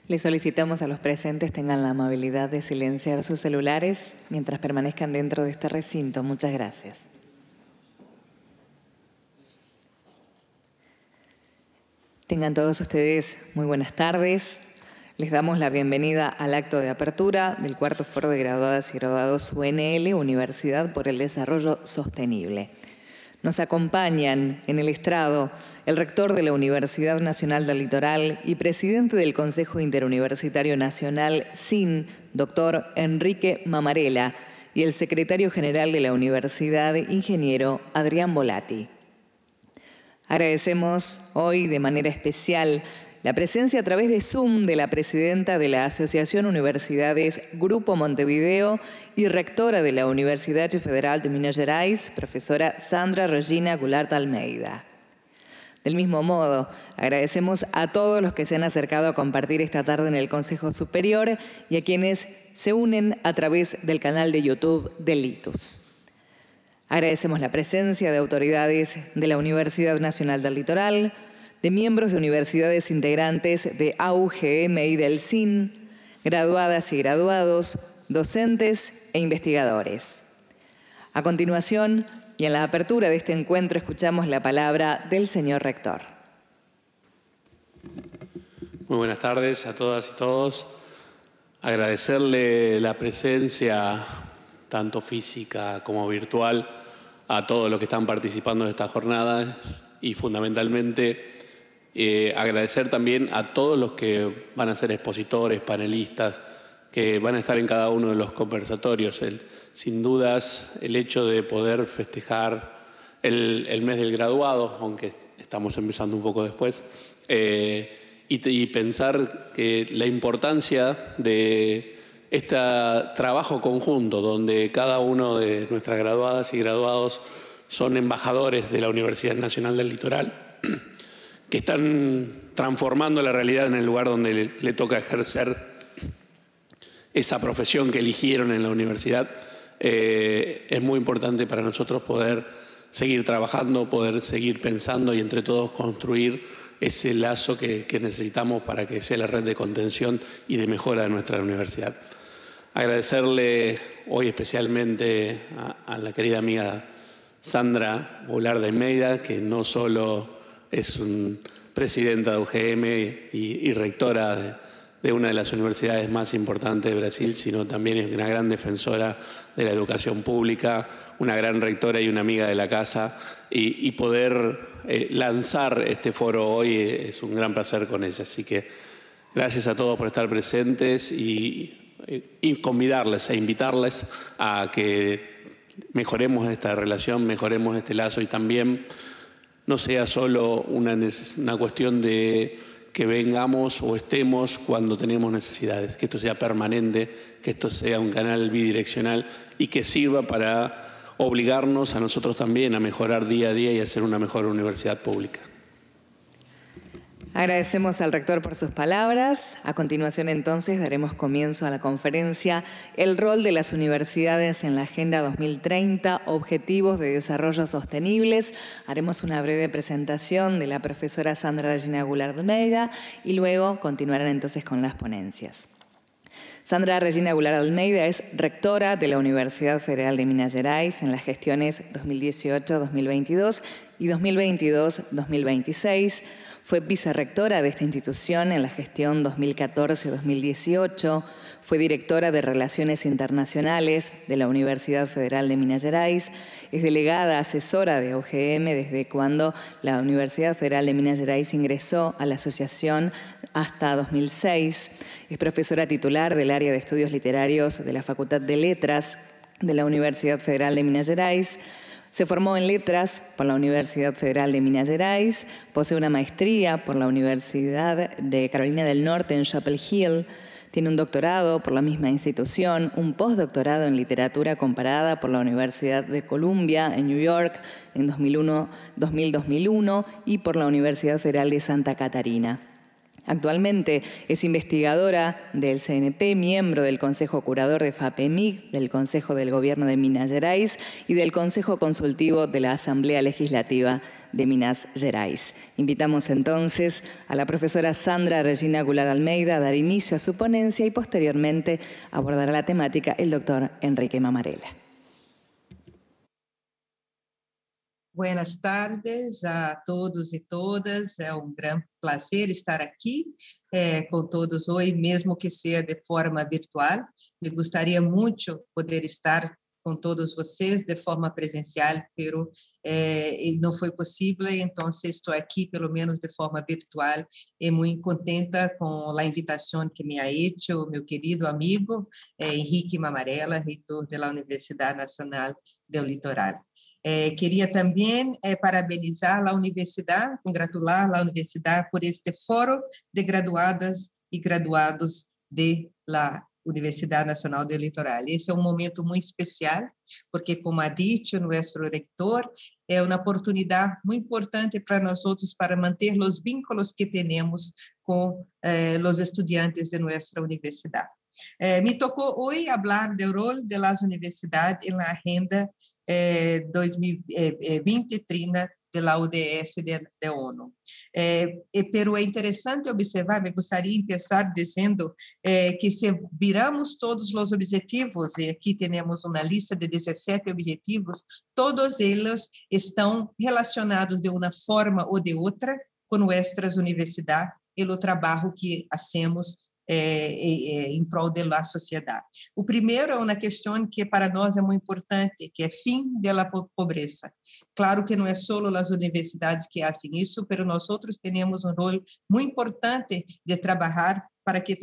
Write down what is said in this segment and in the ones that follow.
Les solicitamos a los presentes tengan la amabilidad de silenciar sus celulares mientras permanezcan dentro de este recinto. Muchas gracias. Tengan todos ustedes muy buenas tardes. Les damos la bienvenida al acto de apertura del cuarto foro de graduadas y graduados UNL, Universidad por el Desarrollo Sostenible. Nos acompañan en el estrado el rector de la Universidad Nacional del Litoral y presidente del Consejo Interuniversitario Nacional, SIN, doctor Enrique Mamarela, y el secretario general de la Universidad, ingeniero Adrián Volati. Agradecemos hoy de manera especial la presencia a través de Zoom de la presidenta de la Asociación Universidades Grupo Montevideo y rectora de la Universidad Federal de Minas Gerais, profesora Sandra Regina Goulart Almeida. Del mismo modo, agradecemos a todos los que se han acercado a compartir esta tarde en el Consejo Superior y a quienes se unen a través del canal de YouTube de LITUS. Agradecemos la presencia de autoridades de la Universidad Nacional del Litoral, de miembros de universidades integrantes de AUGM y del SIN, graduadas y graduados, docentes e investigadores. A continuación, y en la apertura de este encuentro, escuchamos la palabra del señor rector. Muy buenas tardes a todas y todos. Agradecerle la presencia, tanto física como virtual, a todos los que están participando de estas jornadas y fundamentalmente agradecer también a todos los que van a ser expositores, panelistas, que van a estar en cada uno de los conversatorios. Sin dudas, el hecho de poder festejar el mes del graduado, aunque estamos empezando un poco después, y pensar que la importancia de este trabajo conjunto, donde cada uno de nuestras graduadas y graduados son embajadores de la Universidad Nacional del Litoral, que están transformando la realidad en el lugar donde le toca ejercer esa profesión que eligieron en la universidad. Es muy importante para nosotros poder seguir trabajando, poder seguir pensando y entre todos construir ese lazo que necesitamos para que sea la red de contención y de mejora de nuestra universidad. Agradecerle hoy especialmente a la querida amiga Sandra Goulart Almeida, que no solo es presidenta de UGM y rectora de una de las universidades más importantes de Brasil, sino también es una gran defensora de la educación pública, una gran rectora y una amiga de la casa, y poder lanzar este foro hoy es un gran placer con ella. Así que gracias a todos por estar presentes y convidarles e invitarles a que mejoremos esta relación, mejoremos este lazo y también no sea solo una cuestión de que vengamos o estemos cuando tenemos necesidades, que esto sea permanente, que esto sea un canal bidireccional y que sirva para obligarnos a nosotros también a mejorar día a día y a ser una mejor universidad pública. Agradecemos al rector por sus palabras. A continuación, entonces, daremos comienzo a la conferencia El rol de las universidades en la Agenda 2030, Objetivos de Desarrollo Sostenibles. Haremos una breve presentación de la profesora Sandra Regina Goulart Almeida y luego continuarán entonces con las ponencias. Sandra Regina Goulart Almeida es rectora de la Universidad Federal de Minas Gerais en las gestiones 2018-2022 y 2022-2026. Fue vicerrectora de esta institución en la gestión 2014-2018, fue directora de Relaciones Internacionales de la Universidad Federal de Minas Gerais, es delegada asesora de UGM desde cuando la Universidad Federal de Minas Gerais ingresó a la asociación hasta 2006, es profesora titular del área de estudios literarios de la Facultad de Letras de la Universidad Federal de Minas Gerais. Se formó en Letras por la Universidad Federal de Minas Gerais, posee una maestría por la Universidad de Carolina del Norte en Chapel Hill, tiene un doctorado por la misma institución, un postdoctorado en literatura comparada por la Universidad de Columbia en New York en 2000-2001 y por la Universidad Federal de Santa Catarina. Actualmente es investigadora del CNP, miembro del Consejo Curador de FAPEMIG, del Consejo del Gobierno de Minas Gerais y del Consejo Consultivo de la Asamblea Legislativa de Minas Gerais. Invitamos entonces a la profesora Sandra Regina Goulart Almeida a dar inicio a su ponencia y posteriormente abordará la temática el doctor Enrique Mamarela. Buenas tardes a todos e todas, é um grande prazer estar aqui com todos hoje, mesmo que seja de forma virtual. Me gostaria muito poder estar com todos vocês de forma presencial, pero não foi possível, então estou aqui pelo menos de forma virtual e muito contenta com a invitação que me ha hecho meu querido amigo Enrique Mamarela, reitor da Universidade Nacional do Litoral. Queria também parabenizar a universidade, congratular a universidade por este fórum de graduadas e graduados da Universidade Nacional do Litoral. Esse é um momento muito especial, porque, como ha dicho nosso reitor, é uma oportunidade muito importante para nós outros para manter os vínculos que temos com os estudantes de nossa universidade. Me tocou hoje falar do rol das universidades na agenda 2020-30 da ODS da ONU. Pero é interessante observar, me gostaria de começar dizendo que se viramos todos os objetivos, e aqui temos uma lista de 17 objetivos, todos eles estão relacionados de uma forma ou de outra com nossas universidades e o trabalho que hacemos em prol da sociedade. O primeiro é uma questão que para nós é muito importante, que é fim da pobreza. Claro que não é só as universidades que fazem isso, mas nós outros temos um rol muito importante de trabalhar para que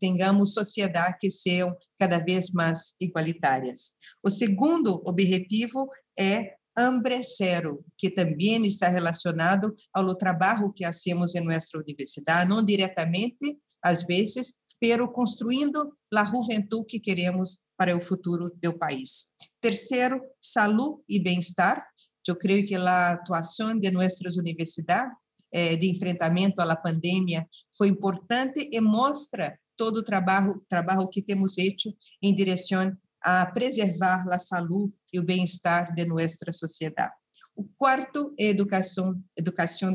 tenhamos sociedades que sejam cada vez mais igualitárias. O segundo objetivo é hambre zero, que também está relacionado ao trabalho que hacemos em nossa universidade, não diretamente, às vezes, pero construindo a juventude que queremos para o futuro do país. Terceiro, saúde e bem-estar. Eu creio que a atuação de nossas universidades de enfrentamento à pandemia foi importante e mostra todo o trabalho que temos feito em direção a preservar a saúde e o bem-estar de nossa sociedade. O quarto é educação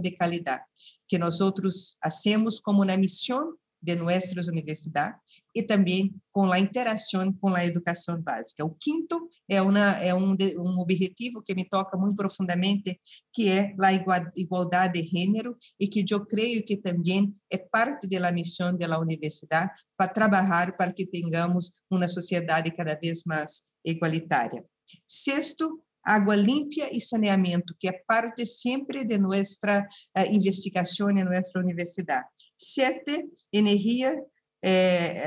de qualidade, que nós outros hacemos como uma missão de nossas universidades e também com a interação com a educação básica. O quinto é um objetivo que me toca muito profundamente, que é a igualdade de gênero e que eu creio que também é parte da missão da universidade para trabalhar para que tenhamos uma sociedade cada vez mais igualitária. Sexto, água limpa e saneamento, que é parte sempre de nossa investigação em nossa universidade. 7, energia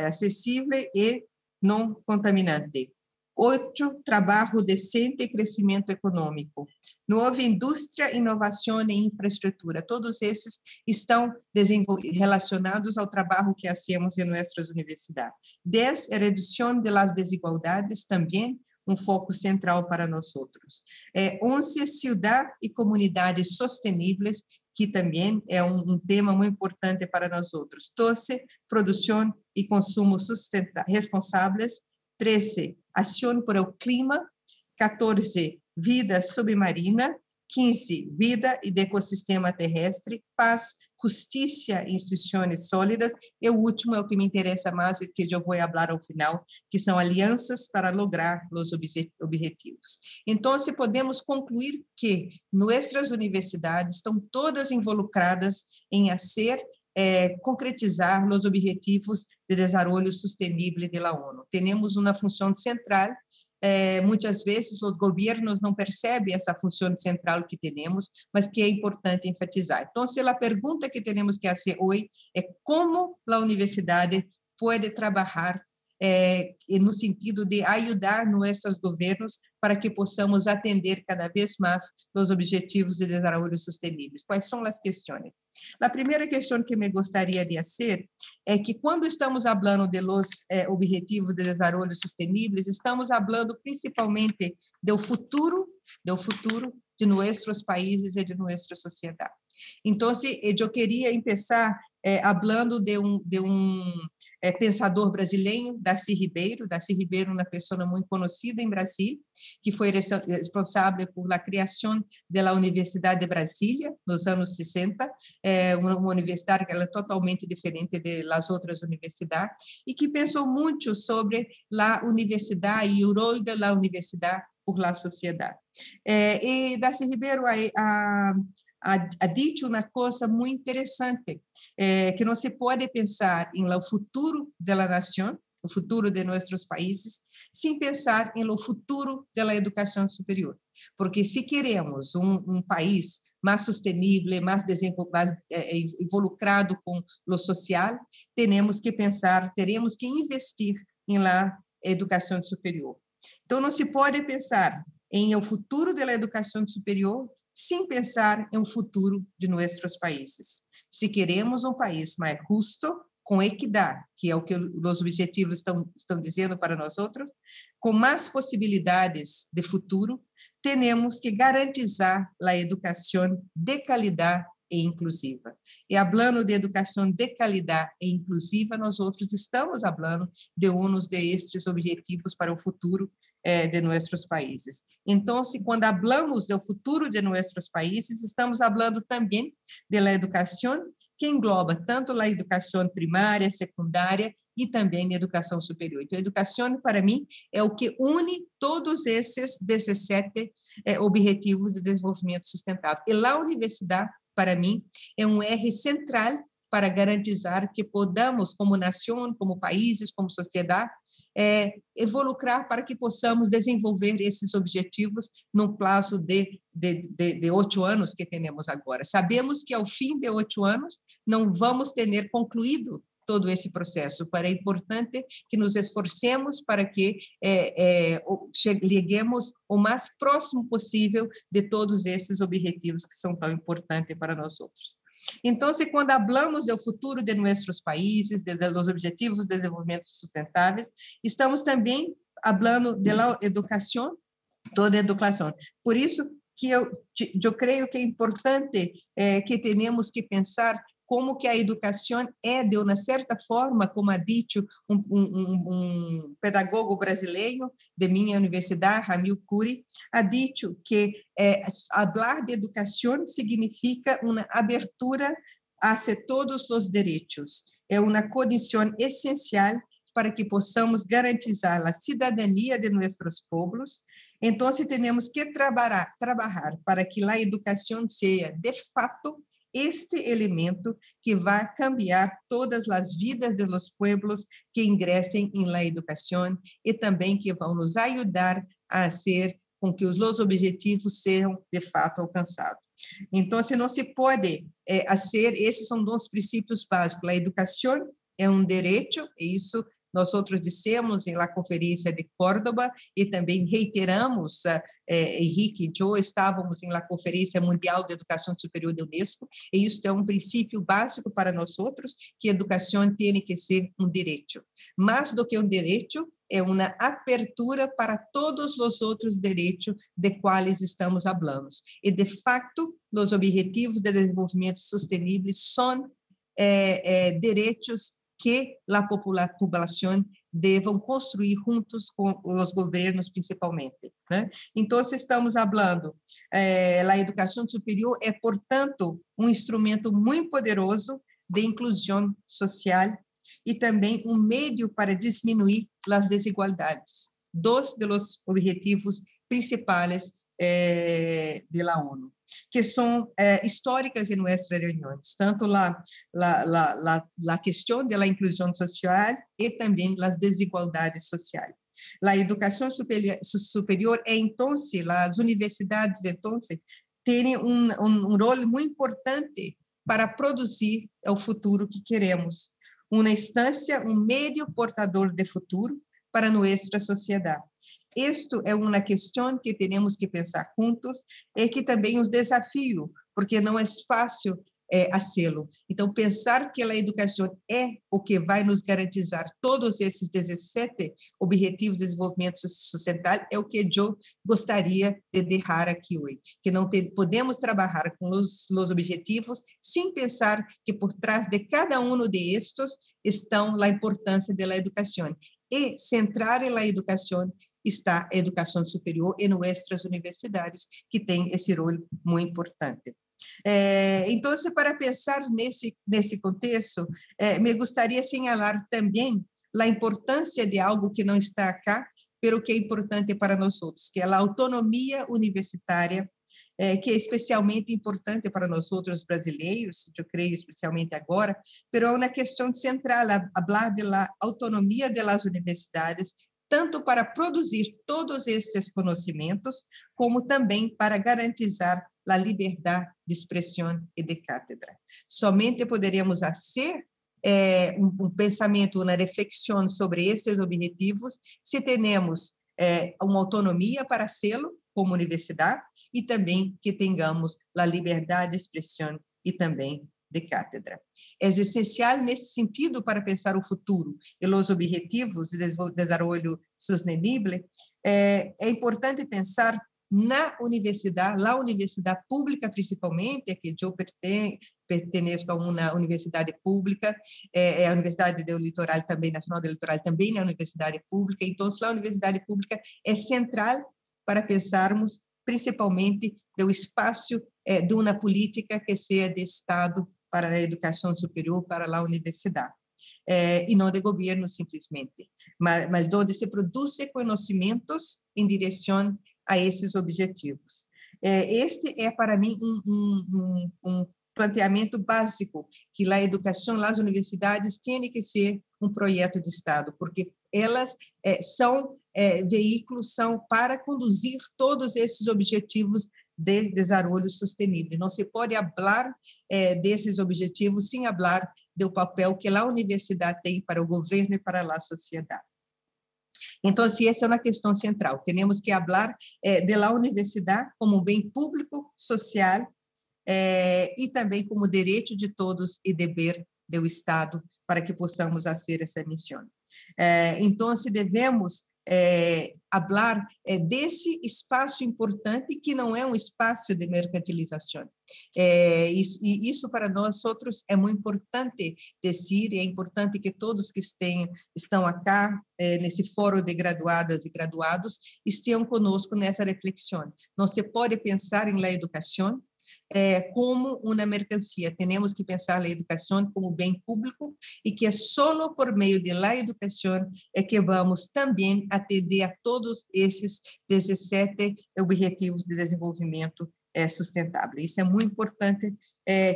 acessível e não contaminante. 8, trabalho decente e crescimento econômico. 9, indústria, inovação e infraestrutura. Todos esses estão relacionados ao trabalho que hacemos em nossas universidades. 10, redução das desigualdades, também um foco central para nós outros. 11, cidade e comunidades sustentáveis, que também é um tema muito importante para nós outros. 12, produção e consumo responsáveis. 13, ação por o clima. 14, vida submarina. 15, vida e ecossistema terrestre, paz, justiça e instituições sólidas. E o último é o que me interessa mais, e que eu vou falar ao final, que são alianças para lograr os objetivos. Então, podemos concluir que nossas universidades estão todas involucradas em concretizar os objetivos de desenvolvimento sustentável da ONU. Temos uma função central. Muitas vezes os governos não percebem essa função central que temos, mas que é importante enfatizar. Então, a pergunta que temos que fazer hoje é como a universidade pode trabalhar no sentido de ajudar nossos governos para que possamos atender cada vez mais os objetivos de desenvolvimento sustentável. Quais são as questões? A primeira questão que me gostaria de fazer é que quando estamos falando de los objetivos de desenvolvimento sustentável, estamos falando principalmente do futuro de nossos países e de nossa sociedade. Então, eu queria começar falando de pensador brasileiro, Darcy Ribeiro. Darcy Ribeiro, uma pessoa muito conhecida em Brasil, que foi responsável por a criação da Universidade de Brasília nos anos 60, uma universidade que era totalmente diferente das outras universidades, e que pensou muito sobre a universidade e o rol da universidade por la sociedade. E Darcy Ribeiro ha dito uma coisa muito interessante, que não se pode pensar em o futuro da nação, o futuro de nossos países, sem pensar em o futuro da educação superior. Porque se queremos um país mais sustentável, mais involucrado com o social, teremos que investir em la educação superior. Então, não se pode pensar em o futuro da educação superior sem pensar em um futuro de nossos países. Se queremos um país mais justo, com equidade, que é o que os objetivos estão dizendo para nós outros, com mais possibilidades de futuro, temos que garantizar a educação de qualidade e inclusiva. E falando de educação de qualidade e inclusiva, nós outros estamos falando de destes objetivos para o futuro de nossos países. Então, quando falamos do futuro de nossos países, estamos falando também da educação que engloba tanto a educação primária, secundária e também a educação superior. Então, a educação, para mim, é o que une todos esses 17 objetivos de desenvolvimento sustentável. E a universidade, para mim, é um eixo central para garantizar que podamos, como nação, como países, como sociedade, evolucrar para que possamos desenvolver esses objetivos num prazo de 8 anos que temos agora. Sabemos que, ao fim de 8 anos, não vamos ter concluído todo esse processo. É importante que nos esforcemos para que cheguemos o mais próximo possível de todos esses objetivos que são tão importantes para nós outros. Então, quando falamos do futuro de nossos países, dos objetivos de desenvolvimento sustentáveis, estamos também falando da educação, toda a educação. Por isso que eu creio que é importante que tenhamos que pensar como que a educação de uma certa forma, como ha dito um pedagogo brasileiro de minha universidade, Ramil Curi, ha dito que falar de educação significa uma abertura a todos os direitos. É uma condição essencial para que possamos garantizar a cidadania de nossos povos. Então, temos que trabalhar para que a educação seja, de fato, este elemento que vai cambiar todas as vidas dos pueblos que ingressem em la educação e também que vão nos ajudar a ser com que os objetivos sejam de fato alcançados. Então, não se pode esses são dois princípios básicos. A educação é um direito, e isso nós outros dissemos na conferência de Córdoba e também reiteramos, Henrique e eu estávamos na Conferência Mundial de Educação Superior da Unesco, e isso é um princípio básico para nós outros, que a educação tem que ser um direito. Mais do que um direito, é uma abertura para todos os outros direitos de quais estamos falando. E, de fato, os objetivos de desenvolvimento sustentável são direitos que a população devam construir juntos com os governos, principalmente. Né? Então, estamos falando, a educação superior é, portanto, um instrumento muito poderoso de inclusão social e também um meio para diminuir as desigualdades, dos objetivos principais da ONU, que são históricas em nossas reuniões, tanto a questão da inclusão social e também as desigualdades sociais. A educação superior então, as universidades então têm um rol muito importante para produzir o futuro que queremos, uma instância, um meio portador de futuro para nossa sociedade. Isto é uma questão que temos que pensar juntos e que também é um desafio, porque não é fácil a selo. Então, pensar que a educação é o que vai nos garantizar todos esses 17 Objetivos de Desenvolvimento Sustentável é o que eu gostaria de deixar aqui hoje, que não podemos trabalhar com os objetivos sem pensar que por trás de cada um de estes estão a importância da educação. E centrar na educação está a educação superior em nossas universidades, que tem esse rol muito importante. Então, para pensar nesse contexto, me gostaria señalar também a importância de algo que não está acá, pero que é importante para nós outros, que é a autonomia universitária, que é especialmente importante para nós outros brasileiros, eu creio especialmente agora, pero é uma questão central falar da autonomia das universidades, tanto para produzir todos estes conhecimentos, como também para garantizar a liberdade de expressão e de cátedra. Somente poderíamos fazer um pensamento, uma reflexão sobre estes objetivos se temos uma autonomia para sê-lo como universidade e também que tenhamos a liberdade de expressão e também de cátedra. É essencial nesse sentido para pensar o futuro e os objetivos de desenvolvimento sustentável. É importante pensar na universidade, a universidade pública principalmente, que eu pertenço a uma universidade pública, a Universidade do Litoral também, Nacional do Litoral também é uma universidade pública, então a universidade pública é central para pensarmos principalmente do espaço de uma política que seja de Estado para a educação superior, para a universidade. E não de governo simplesmente, mas onde se produzem conhecimentos em direção a esses objetivos. Este é, para mim, um planteamento básico, que a educação, as universidades, têm que ser um projeto de Estado, porque elas são veículos, são para conduzir todos esses objetivos de desenvolvimento sustentável. Não se pode falar desses objetivos sem falar do papel que a universidade tem para o governo e para a sociedade. Então, essa é uma questão central. Temos que falar da universidade como um bem público, social, e também como direito de todos e dever do Estado para que possamos fazer essa missão. Então, devemos falar desse espaço importante que não é um espaço de mercantilização. Isso para nós outros é muito importante dizer, e é importante que todos que estão acá nesse fórum de graduadas e graduados estejam conosco nessa reflexão. Não se pode pensar em la educação como uma mercancia. Temos que pensar a educação como bem público e que é só por meio da educação que vamos também atender a todos esses 17 objetivos de desenvolvimento sustentável. Isso é muito importante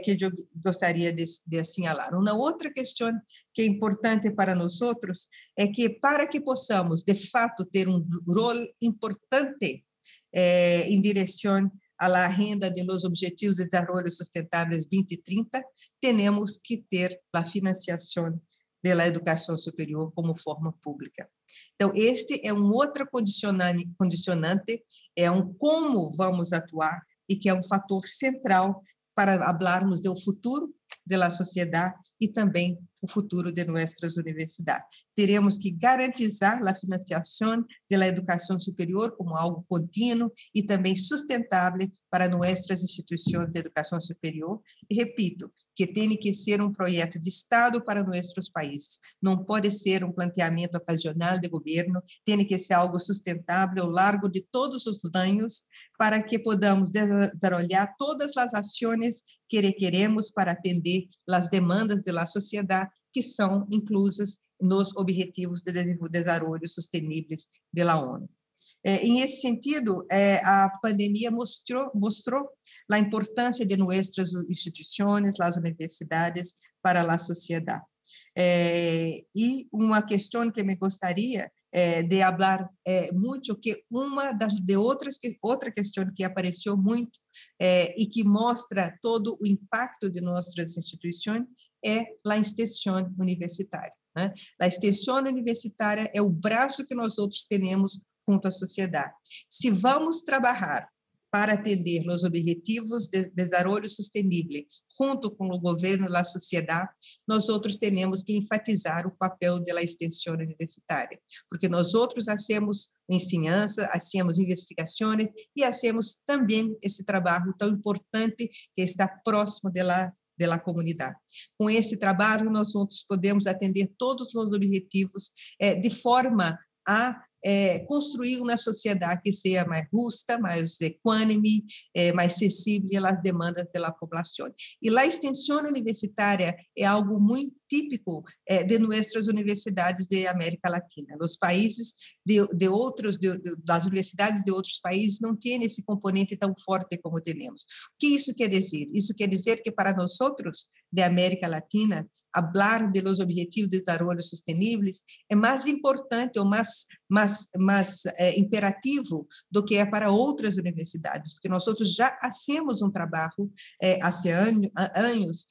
que eu gostaria de assinalar. Uma outra questão que é importante para nós outros é que para que possamos, de fato, ter um rol importante em direção à agenda de los Objetivos de Desenvolvimento Sustentáveis 2030, temos que ter a financiação da educação superior como forma pública. Então, este é um outro condicionante, é como vamos atuar e que é um fator central para falarmos do futuro da sociedade e também o futuro de nossas universidades. Teremos que garantizar a financiação da educação superior como algo contínuo e também sustentável para nossas instituições de educação superior. E repito, que tem que ser um projeto de Estado para nossos países. Não pode ser um planteamento ocasional de governo, tem que ser algo sustentável ao largo de todos os anos, para que podamos desenvolver todas as ações que requeremos para atender as demandas da sociedade, que são inclusas nos Objetivos de Desenvolvimento Sustentáveis da ONU. Em esse sentido, a pandemia mostrou a importância de nossas instituições, as universidades, para a sociedade. E uma questão que me gostaria de falar muito, que outra questão que apareceu muito e que mostra todo o impacto de nossas instituições é a extensão universitária. Né? A extensão universitária é o braço que nós outros temos junto à sociedade. Se vamos trabalhar para atender os objetivos de desenvolvimento sustentável, junto com o governo e a sociedade, nós outros temos que enfatizar o papel da extensão universitária, porque nós outros hacemos ensinança, hacemos investigações e hacemos também esse trabalho tão importante que está próximo da comunidade. Com esse trabalho, nós outros podemos atender todos os objetivos de forma a construir uma sociedade que seja mais justa, mais equânime, mais sensível às demandas da população. E a extensão universitária é algo muito típico de nossas universidades da América Latina. Os países das universidades de outros países não têm esse componente tão forte como temos. O que isso quer dizer? Isso quer dizer que para nós outros de América Latina, falar de los objetivos de desenvolvimento sustentáveis é mais importante ou mais imperativo do que é para outras universidades, porque nós outros já hacemos um trabalho há anos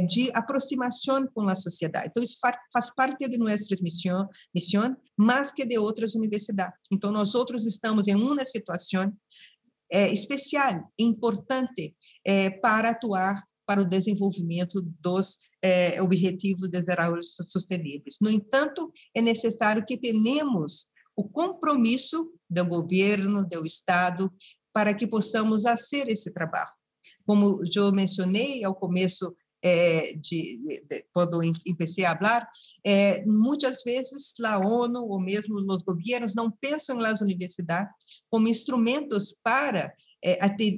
de aproximação com a sociedade. Então, isso faz parte de nossa missão, mais que de outras universidades. Então, nós outros estamos em uma situação especial, importante, para atuar para o desenvolvimento dos objetivos de desenvolvimento sustentáveis. No entanto, é necessário que tenhamos o compromisso do governo, do Estado, para que possamos fazer esse trabalho. Como eu mencionei ao começo, quando comecei a falar, muitas vezes a ONU ou mesmo os governos não pensam nas universidades como instrumentos para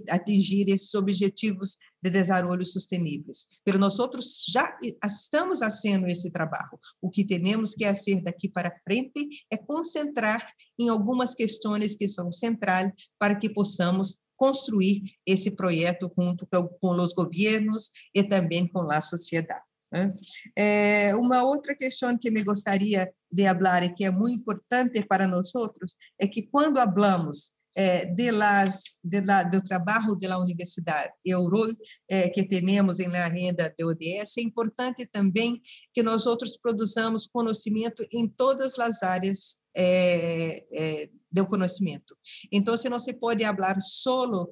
atingir esses objetivos de desenvolvimento sustentáveis. Mas nós outros já estamos fazendo esse trabalho. O que temos que fazer daqui para frente é concentrar em algumas questões que são centrais para que possamos construir esse projeto junto com os governos e também com a sociedade. Uma outra questão que me gostaria de falar e que é muito importante para nós outros é que quando falamos do trabalho da universidade e o rol que temos na agenda do ODS, é importante também que nós outros produzamos conhecimento em todas as áreas do conhecimento. Então, não se pode falar solo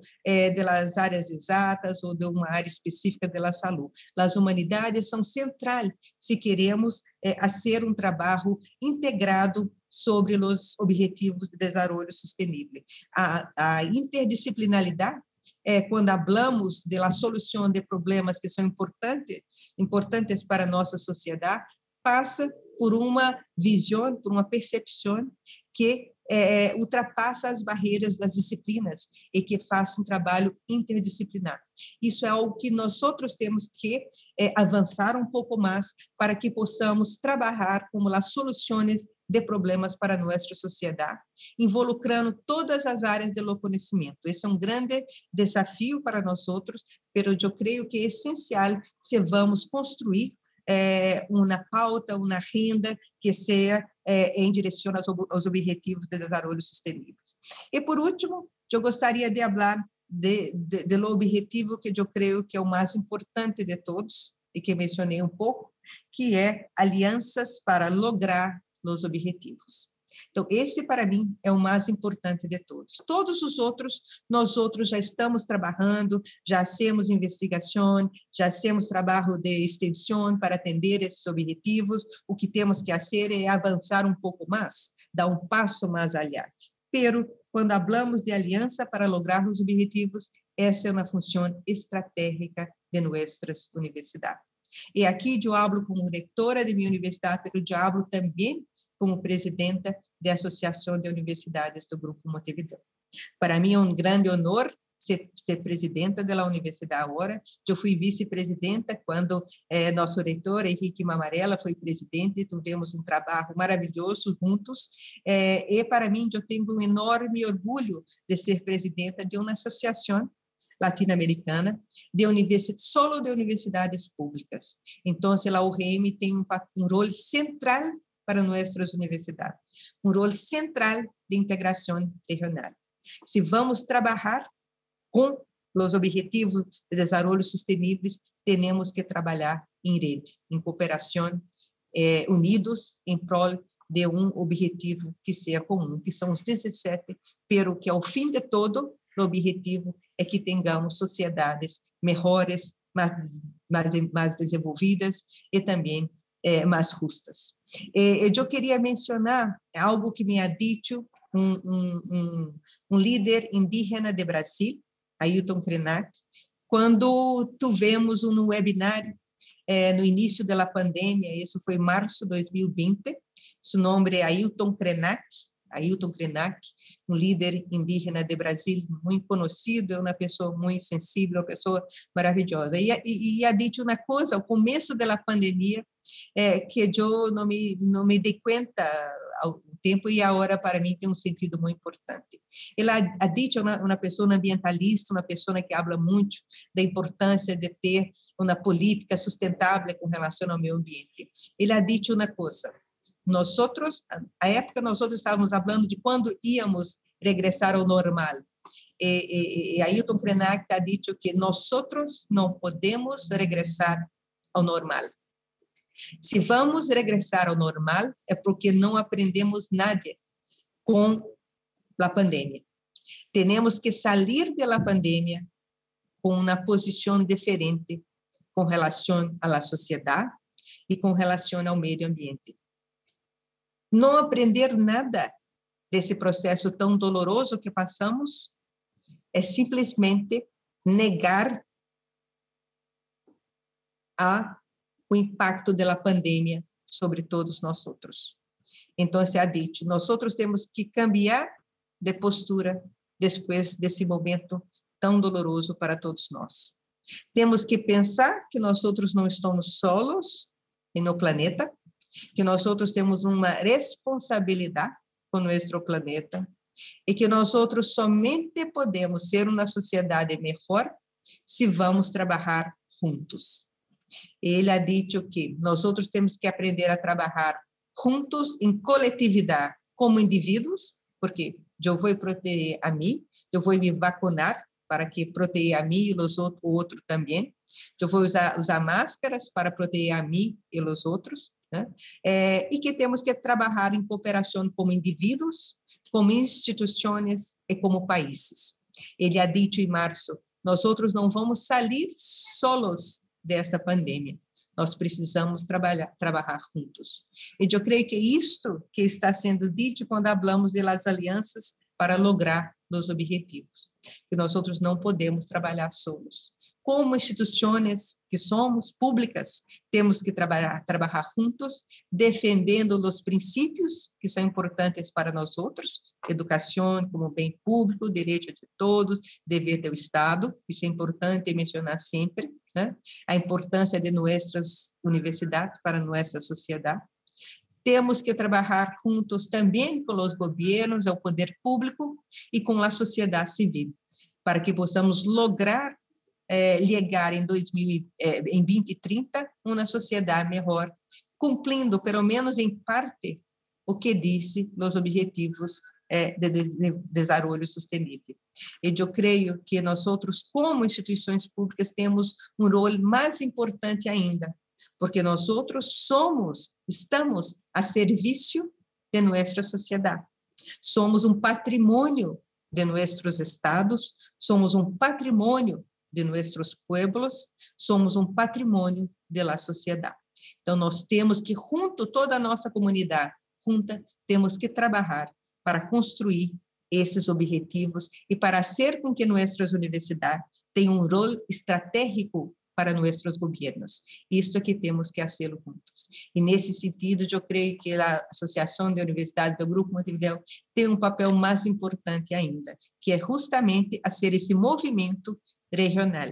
das áreas exatas ou de uma área específica da saúde. As humanidades são centrais se queremos fazer um trabalho integrado sobre os objetivos de desenvolvimento sustentável. A interdisciplinaridade, quando falamos da solução de problemas que são importantes para a nossa sociedade, passa por uma visão, por uma percepção que ultrapassa as barreiras das disciplinas e que faça um trabalho interdisciplinar. Isso é algo que nós outros temos que avançar um pouco mais para que possamos trabalhar como as soluções de problemas para nossa sociedade, involucrando todas as áreas do conhecimento. Esse é um grande desafio para nós outros, mas eu creio que é essencial se vamos construir uma pauta, uma agenda que seja em direção aos objetivos de desenvolvimento sustentáveis. E, por último, eu gostaria de falar do objetivo que eu creio que é o mais importante de todos, e que mencionei um pouco, que é alianças para lograr os objetivos. Então, esse, para mim, é o mais importante de todos. Todos os outros, nós outros já estamos trabalhando, já hacemos investigação, já hacemos trabalho de extensão para atender esses objetivos. O que temos que fazer é avançar um pouco mais, dar um passo mais allá. Pero, quando falamos de aliança para lograr os objetivos, essa é uma função estratégica de nossas universidades. E aqui eu falo como reitora de minha universidade, mas eu falo também como presidenta da Associação de Universidades do Grupo Montevideo. Para mim é um grande honor ser presidenta da universidade agora. Eu fui vice-presidenta quando nosso reitor, Henrique Mamarella, foi presidente, tivemos um trabalho maravilhoso juntos, e para mim eu tenho um enorme orgulho de ser presidenta de uma associação latino-americana solo de universidades públicas. Então, a URM tem um rol central para nossas universidades, um rol central de integração regional. Se vamos trabalhar com os objetivos de desenvolvimento sustentáveis, temos que trabalhar em rede, em cooperação, unidos em prol de um objetivo que seja comum, que são os 17, pero que ao fim de todo o objetivo é que tenhamos sociedades melhores, mais desenvolvidas e também mais justas. Eu queria mencionar algo que me ha dito um líder indígena de Brasil, Ailton Krenak, quando tivemos um webinário no início da pandemia, isso foi em março de 2020, seu nome é Ailton Krenak, um líder indígena de Brasil muito conhecido, é uma pessoa muito sensível, uma pessoa maravilhosa. E ha dito uma coisa, ao começo da pandemia, que eu não me dei conta ao tempo e agora para mim tem um sentido muito importante. Ele ha dito, uma pessoa ambientalista, uma pessoa que fala muito da importância de ter uma política sustentável com relação ao meio ambiente. Ele ha dito uma coisa, à época, nós estávamos falando de quando íamos regressar ao normal. E Ailton Krenak ha dito que nós não podemos regressar ao normal. Se vamos regressar ao normal, é porque não aprendemos nada com a pandemia. Temos que sair da pandemia com uma posição diferente com relação à sociedade e com relação ao meio ambiente. Não aprender nada desse processo tão doloroso que passamos é simplesmente negar o impacto da pandemia sobre todos nós outros. Então, se ha dito, nós temos que cambiar de postura depois desse momento tão doloroso para todos nós. Temos que pensar que nós não estamos solos no planeta, que nós temos uma responsabilidade com nosso planeta e que nós somente podemos ser uma sociedade melhor se vamos trabalhar juntos. Ele ha dito que nós temos que aprender a trabalhar juntos em coletividade como indivíduos, porque eu vou proteger a mim, eu vou me vacinar para que proteja a mim e o outro também, eu vou usar máscaras para proteger a mim e os outros, né? E que temos que trabalhar em cooperação como indivíduos, como instituições e como países. Ele ha dito em março, nós não vamos sair solos dessa pandemia. Nós precisamos trabalhar juntos. E eu creio que isto que está sendo dito quando falamos das alianças para lograr os objetivos, que nós não podemos trabalhar solos. Como instituições que somos públicas, temos que trabalhar juntos, defendendo os princípios que são importantes para nós outros, educação como bem público, direito de todos, dever do Estado, isso é importante mencionar sempre, né? A importância de nossas universidades para nossa sociedade. Temos que trabalhar juntos também com os governos, o poder público e com a sociedade civil, para que possamos lograr chegar em 2030 uma sociedade melhor, cumprindo, pelo menos em parte, o que disse os objetivos de desenvolvimento sustentável. E eu creio que nós, como instituições públicas, temos um rol mais importante ainda, porque nós estamos a serviço de nossa sociedade. Somos um patrimônio de nossos estados, somos um patrimônio de nossos pueblos, somos um patrimônio da sociedade. Então, nós temos que, junto toda a nossa comunidade, temos que trabalhar para construir esses objetivos e para fazer com que nossas universidades tenham um rol estratégico para nossos governos. Isto é que temos que fazer juntos. E, nesse sentido, eu creio que a Associação de Universidades do Grupo Montevideo tem um papel mais importante ainda, que é justamente fazer esse movimento regional.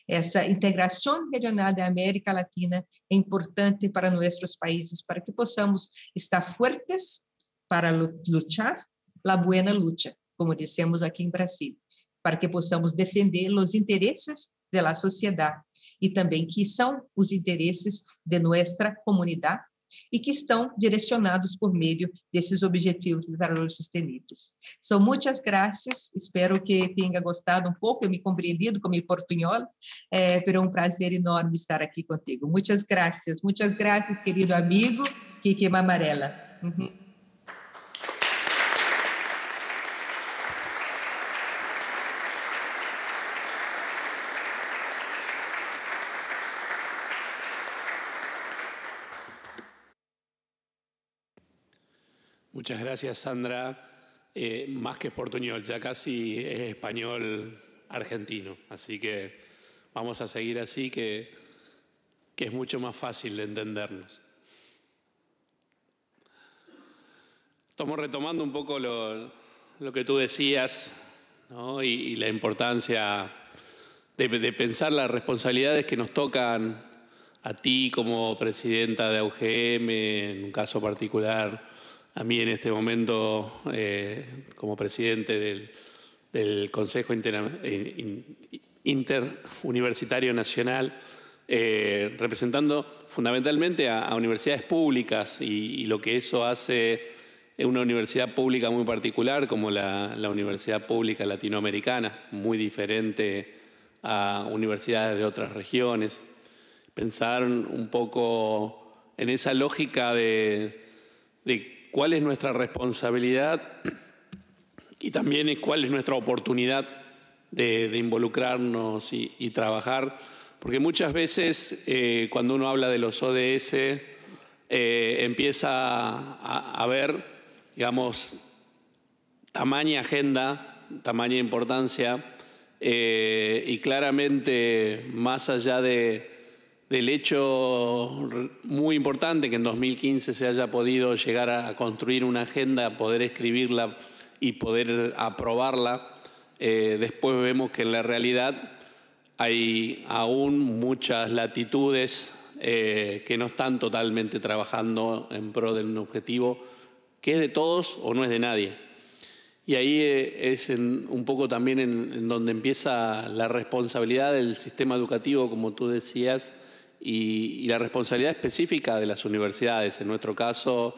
Essa integração regional da América Latina é importante para nossos países, para que possamos estar fortes para lutar a buena luta, como dissemos aqui em Brasil, para que possamos defender os interesses da sociedade e também que são os interesses de nossa comunidade e que estão direcionados por meio desses objetivos de desenvolvimento sustentáveis. São muitas graças, espero que tenha gostado um pouco e me compreendido com meu portunhol, pero um prazer enorme estar aqui contigo. Muitas graças, querido amigo Kiki Mamarela. Muchas gracias, Sandra. Más que portuñol, ya casi es español argentino. Así que vamos a seguir así, que es mucho más fácil de entendernos. Estamos retomando un poco lo que tú decías, ¿no? y la importancia de pensar las responsabilidades que nos tocan a ti como presidenta de AUGM, en un caso particular, a mí en este momento como presidente del Consejo Interuniversitario Nacional, representando fundamentalmente a universidades públicas y lo que eso hace en una universidad pública muy particular como la Universidad Pública Latinoamericana, muy diferente a universidades de otras regiones. Pensar un poco en esa lógica de cuál es nuestra responsabilidad y también cuál es nuestra oportunidad de involucrarnos y trabajar, porque muchas veces cuando uno habla de los ODS empieza a ver, digamos, tamaña agenda, tamaña importancia y claramente más allá del hecho muy importante que en 2015 se haya podido llegar a construir una agenda, poder escribirla y poder aprobarla, después vemos que en la realidad hay aún muchas latitudes que no están totalmente trabajando en pro de un objetivo que es de todos o no es de nadie. Y ahí es un poco también en donde empieza la responsabilidad del sistema educativo, como tú decías, y la responsabilidad específica de las universidades. En nuestro caso,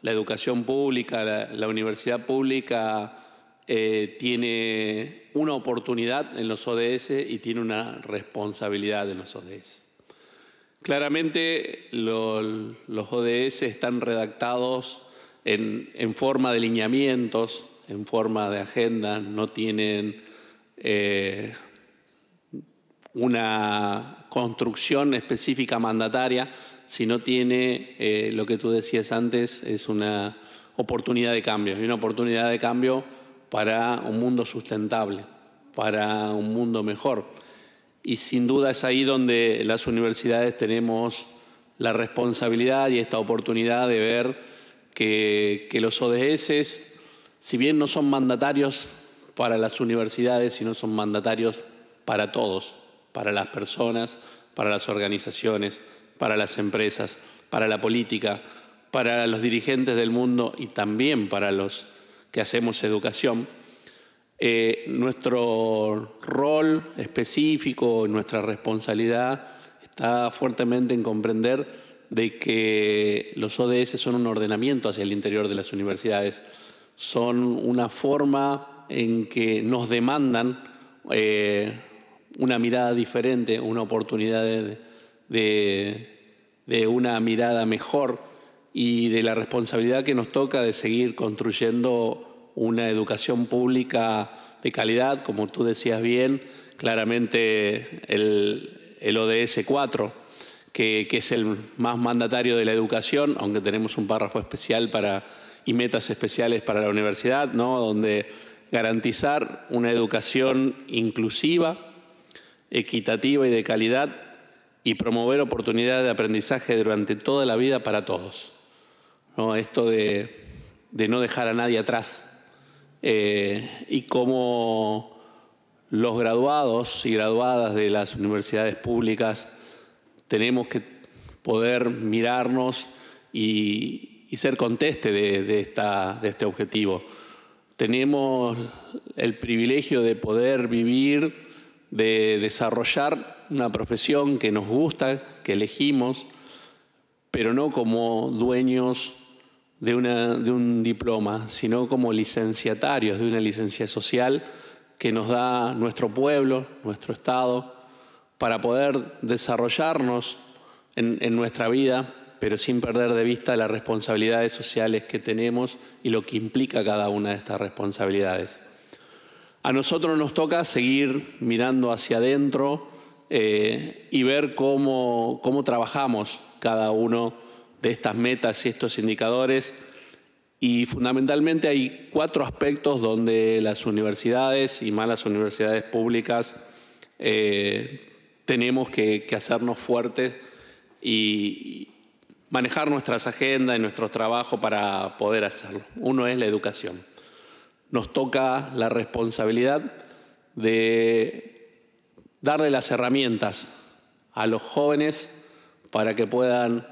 la educación pública, la universidad pública tiene una oportunidad en los ODS y tiene una responsabilidad en los ODS. Claramente los ODS están redactados en forma de lineamientos, en forma de agenda, no tienen una construcción específica mandataria, sino tiene lo que tú decías antes, es una oportunidad de cambio, y una oportunidad de cambio para un mundo sustentable, para un mundo mejor. Y sin duda es ahí donde las universidades tenemos la responsabilidad y esta oportunidad de ver que los ODS, si bien no son mandatarios para las universidades, sino son mandatarios para todos, para las personas, para las organizaciones, para las empresas, para la política, para los dirigentes del mundo y también para los que hacemos educación. Nuestro rol específico, nuestra responsabilidad está fuertemente en comprender de que los ODS son un ordenamiento hacia el interior de las universidades, son una forma en que nos demandan una mirada diferente, una oportunidad de una mirada mejor y de la responsabilidad que nos toca de seguir construyendo una educación pública de calidad, como tú decías bien, claramente el ODS 4, que es el más mandatario de la educación, aunque tenemos un párrafo especial y metas especiales para la universidad, ¿no? Donde garantizar una educación inclusiva, equitativa y de calidad y promover oportunidades de aprendizaje durante toda la vida para todos, ¿no? Esto de no dejar a nadie atrás y cómo los graduados y graduadas de las universidades públicas tenemos que poder mirarnos y ser conteste de este objetivo. Tenemos el privilegio de poder vivir, de desarrollar una profesión que nos gusta, que elegimos, pero no como dueños de un diploma, sino como licenciatarios de una licencia social que nos da nuestro pueblo, nuestro Estado, para poder desarrollarnos en nuestra vida, pero sin perder de vista las responsabilidades sociales que tenemos y lo que implica cada una de estas responsabilidades. A nosotros nos toca seguir mirando hacia adentro y ver cómo trabajamos cada uno de estas metas y estos indicadores Y fundamentalmente hay 4 aspectos donde las universidades y más las universidades públicas tenemos que hacernos fuertes y manejar nuestras agendas y nuestros trabajos para poder hacerlo. Uno es la educación. Nos toca la responsabilidad de darle las herramientas a los jóvenes para que puedan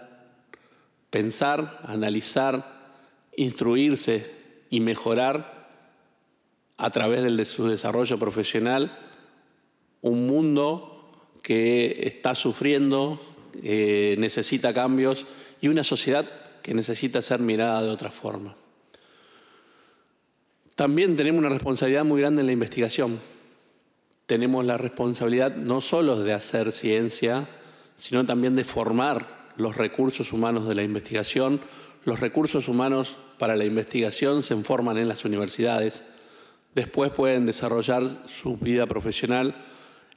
pensar, analizar, instruirse y mejorar a través de su desarrollo profesional un mundo que está sufriendo, necesita cambios y una sociedad que necesita ser mirada de otra forma. También tenemos una responsabilidad muy grande en la investigación. Tenemos la responsabilidad no solo de hacer ciencia, sino también de formar los recursos humanos de la investigación. Los recursos humanos para la investigación se forman en las universidades. Después pueden desarrollar su vida profesional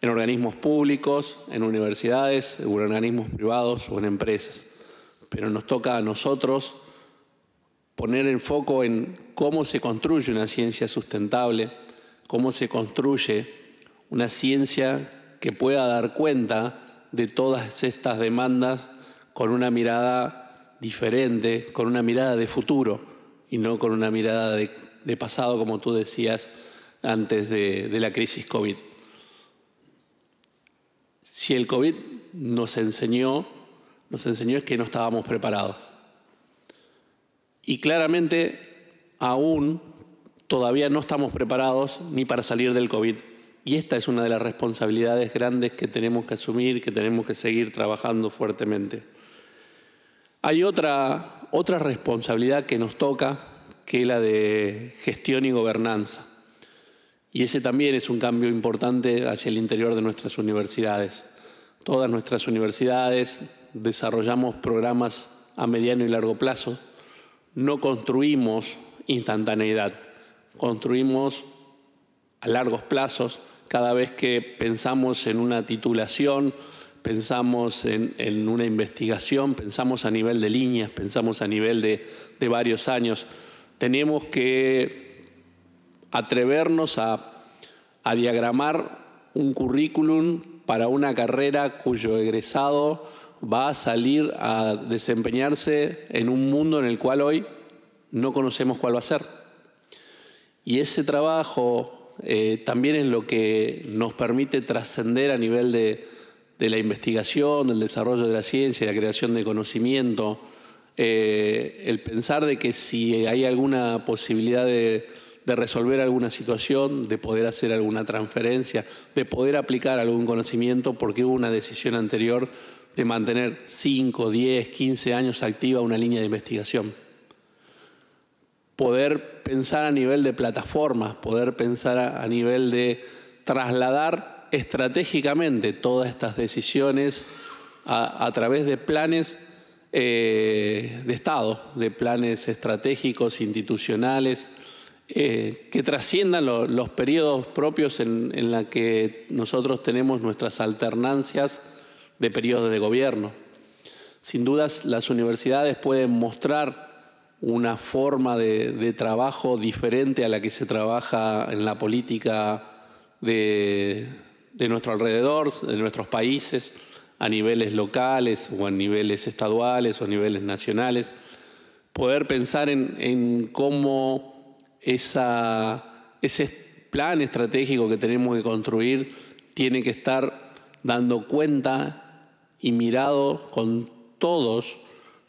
en organismos públicos, en universidades, en organismos privados o en empresas. Pero nos toca a nosotros poner el foco en cómo se construye una ciencia sustentable, cómo se construye una ciencia que pueda dar cuenta de todas estas demandas con una mirada diferente, con una mirada de futuro y no con una mirada de pasado, como tú decías, antes de la crisis COVID. Si el COVID nos enseñó es que no estábamos preparados. Y claramente aún todavía no estamos preparados ni para salir del COVID. Y esta es una de las responsabilidades grandes que tenemos que asumir, que tenemos que seguir trabajando fuertemente. Hay otra responsabilidad que nos toca, que es la de gestión y gobernanza. Y ese también es un cambio importante hacia el interior de nuestras universidades. Todas nuestras universidades desarrollamos programas a mediano y largo plazo. No construimos instantaneidad, construimos a largos plazos. Cada vez que pensamos en una titulación, pensamos en una investigación, pensamos a nivel de líneas, pensamos a nivel de varios años. Tenemos que atrevernos a diagramar un currículum para una carrera cuyo egresado va a salir a desempeñarse en un mundo en el cual hoy no conocemos cuál va a ser. Y ese trabajo también es lo que nos permite trascender a nivel de la investigación, del desarrollo de la ciencia, de la creación de conocimiento, el pensar de que si hay alguna posibilidad de resolver alguna situación, de poder hacer alguna transferencia, de poder aplicar algún conocimiento porque hubo una decisión anterior de mantener 5, 10, 15 años activa una línea de investigación. Poder pensar a nivel de plataformas, poder pensar a nivel de trasladar estratégicamente todas estas decisiones a través de planes de Estado, de planes estratégicos, institucionales, que trasciendan los periodos propios en la que nosotros tenemos nuestras alternancias de periodos de gobierno. Sin dudas, las universidades pueden mostrar una forma de trabajo diferente a la que se trabaja en la política de nuestro alrededor, de nuestros países, a niveles locales o a niveles estaduales o a niveles nacionales. Poder pensar en cómo ese plan estratégico que tenemos que construir tiene que estar dando cuenta y mirado con todos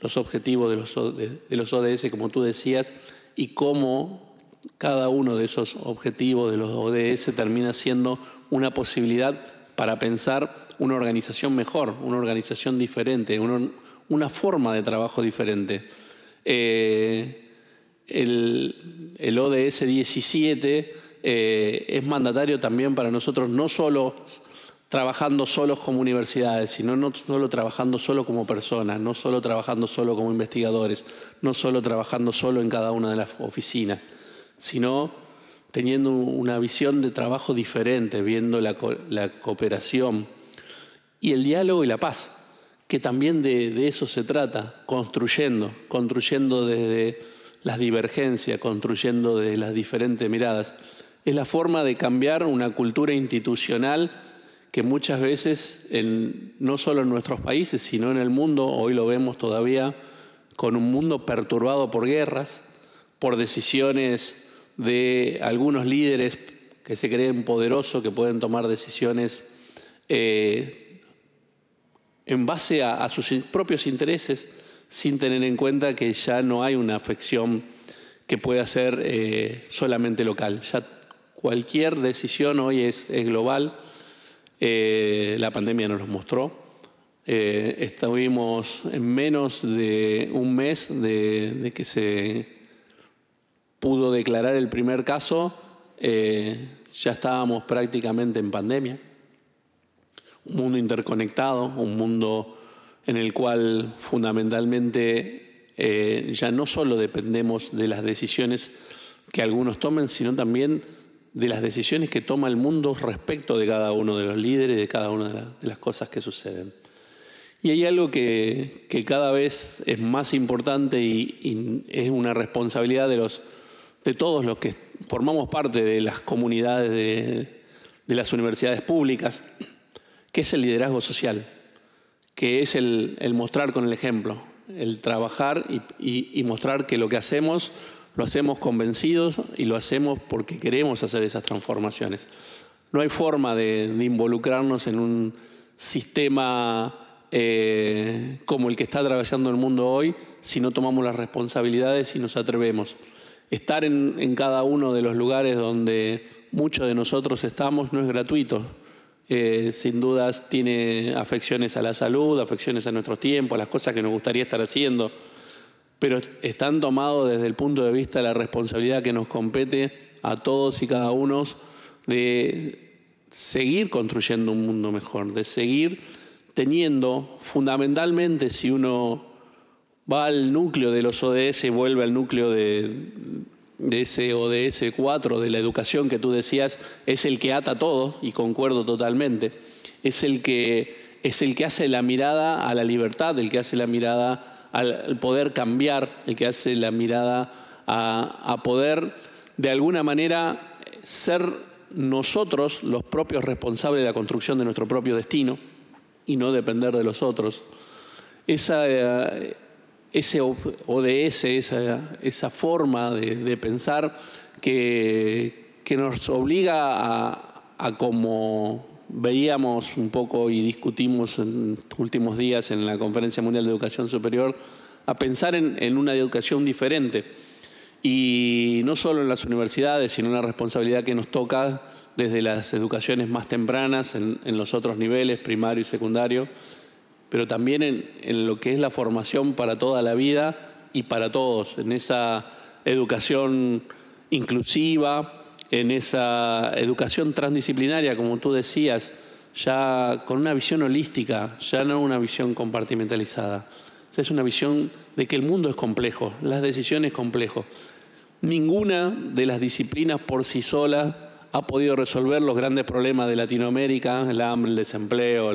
los objetivos de los ODS, como tú decías, y cómo cada uno de esos objetivos de los ODS termina siendo una posibilidad para pensar una organización mejor, una organización diferente, una forma de trabajo diferente. El ODS 17 es mandatario también para nosotros, no solo trabajando solos como universidades, sino no solo trabajando solo como personas, no solo trabajando solo como investigadores, no solo trabajando solo en cada una de las oficinas, sino teniendo una visión de trabajo diferente, viendo la cooperación y el diálogo y la paz, que también de eso se trata, construyendo desde las divergencias, construyendo de las diferentes miradas. Es la forma de cambiar una cultura institucional que muchas veces, no solo en nuestros países, sino en el mundo, hoy lo vemos todavía con un mundo perturbado por guerras, por decisiones de algunos líderes que se creen poderosos, que pueden tomar decisiones en base a sus propios intereses, sin tener en cuenta que ya no hay una afección que pueda ser solamente local. Ya cualquier decisión hoy es global. La pandemia nos lo mostró. Estuvimos en menos de un mes de que se pudo declarar el primer caso, ya estábamos prácticamente en pandemia. Un mundo interconectado, un mundo en el cual fundamentalmente ya no solo dependemos de las decisiones que algunos tomen, sino también de las decisiones que toma el mundo respecto de cada uno de los líderes y de cada una de las cosas que suceden. Y hay algo que cada vez es más importante y es una responsabilidad de todos los que formamos parte de las comunidades de las universidades públicas, que es el liderazgo social, que es el mostrar con el ejemplo, el trabajar y mostrar que lo que hacemos lo hacemos convencidos y lo hacemos porque queremos hacer esas transformaciones. No hay forma de involucrarnos en un sistema como el que está atravesando el mundo hoy si no tomamos las responsabilidades y nos atrevemos. Estar en cada uno de los lugares donde muchos de nosotros estamos no es gratuito. Sin dudas tiene afecciones a la salud, afecciones a nuestros tiempos, a las cosas que nos gustaría estar haciendo, pero están tomados desde el punto de vista de la responsabilidad que nos compete a todos y cada uno de seguir construyendo un mundo mejor, de seguir teniendo, fundamentalmente, si uno va al núcleo de los ODS y vuelve al núcleo de ese ODS 4, de la educación que tú decías, es el que ata todo, y concuerdo totalmente, es el que hace la mirada a la libertad, el que hace la mirada al poder cambiar, el que hace la mirada a poder, de alguna manera, ser nosotros los propios responsables de la construcción de nuestro propio destino y no depender de los otros. Ese ODS, esa forma de pensar que nos obliga a, como veíamos un poco y discutimos en los últimos días en la Conferencia Mundial de Educación Superior, a pensar en una educación diferente. Y no solo en las universidades, sino en la responsabilidad que nos toca desde las educaciones más tempranas, en los otros niveles, primario y secundario, pero también en lo que es la formación para toda la vida y para todos, en esa educación inclusiva, en esa educación transdisciplinaria, como tú decías, ya con una visión holística, ya no una visión compartimentalizada. O sea, es una visión de que el mundo es complejo, las decisiones complejas. Ninguna de las disciplinas por sí sola ha podido resolver los grandes problemas de Latinoamérica, el hambre, el desempleo,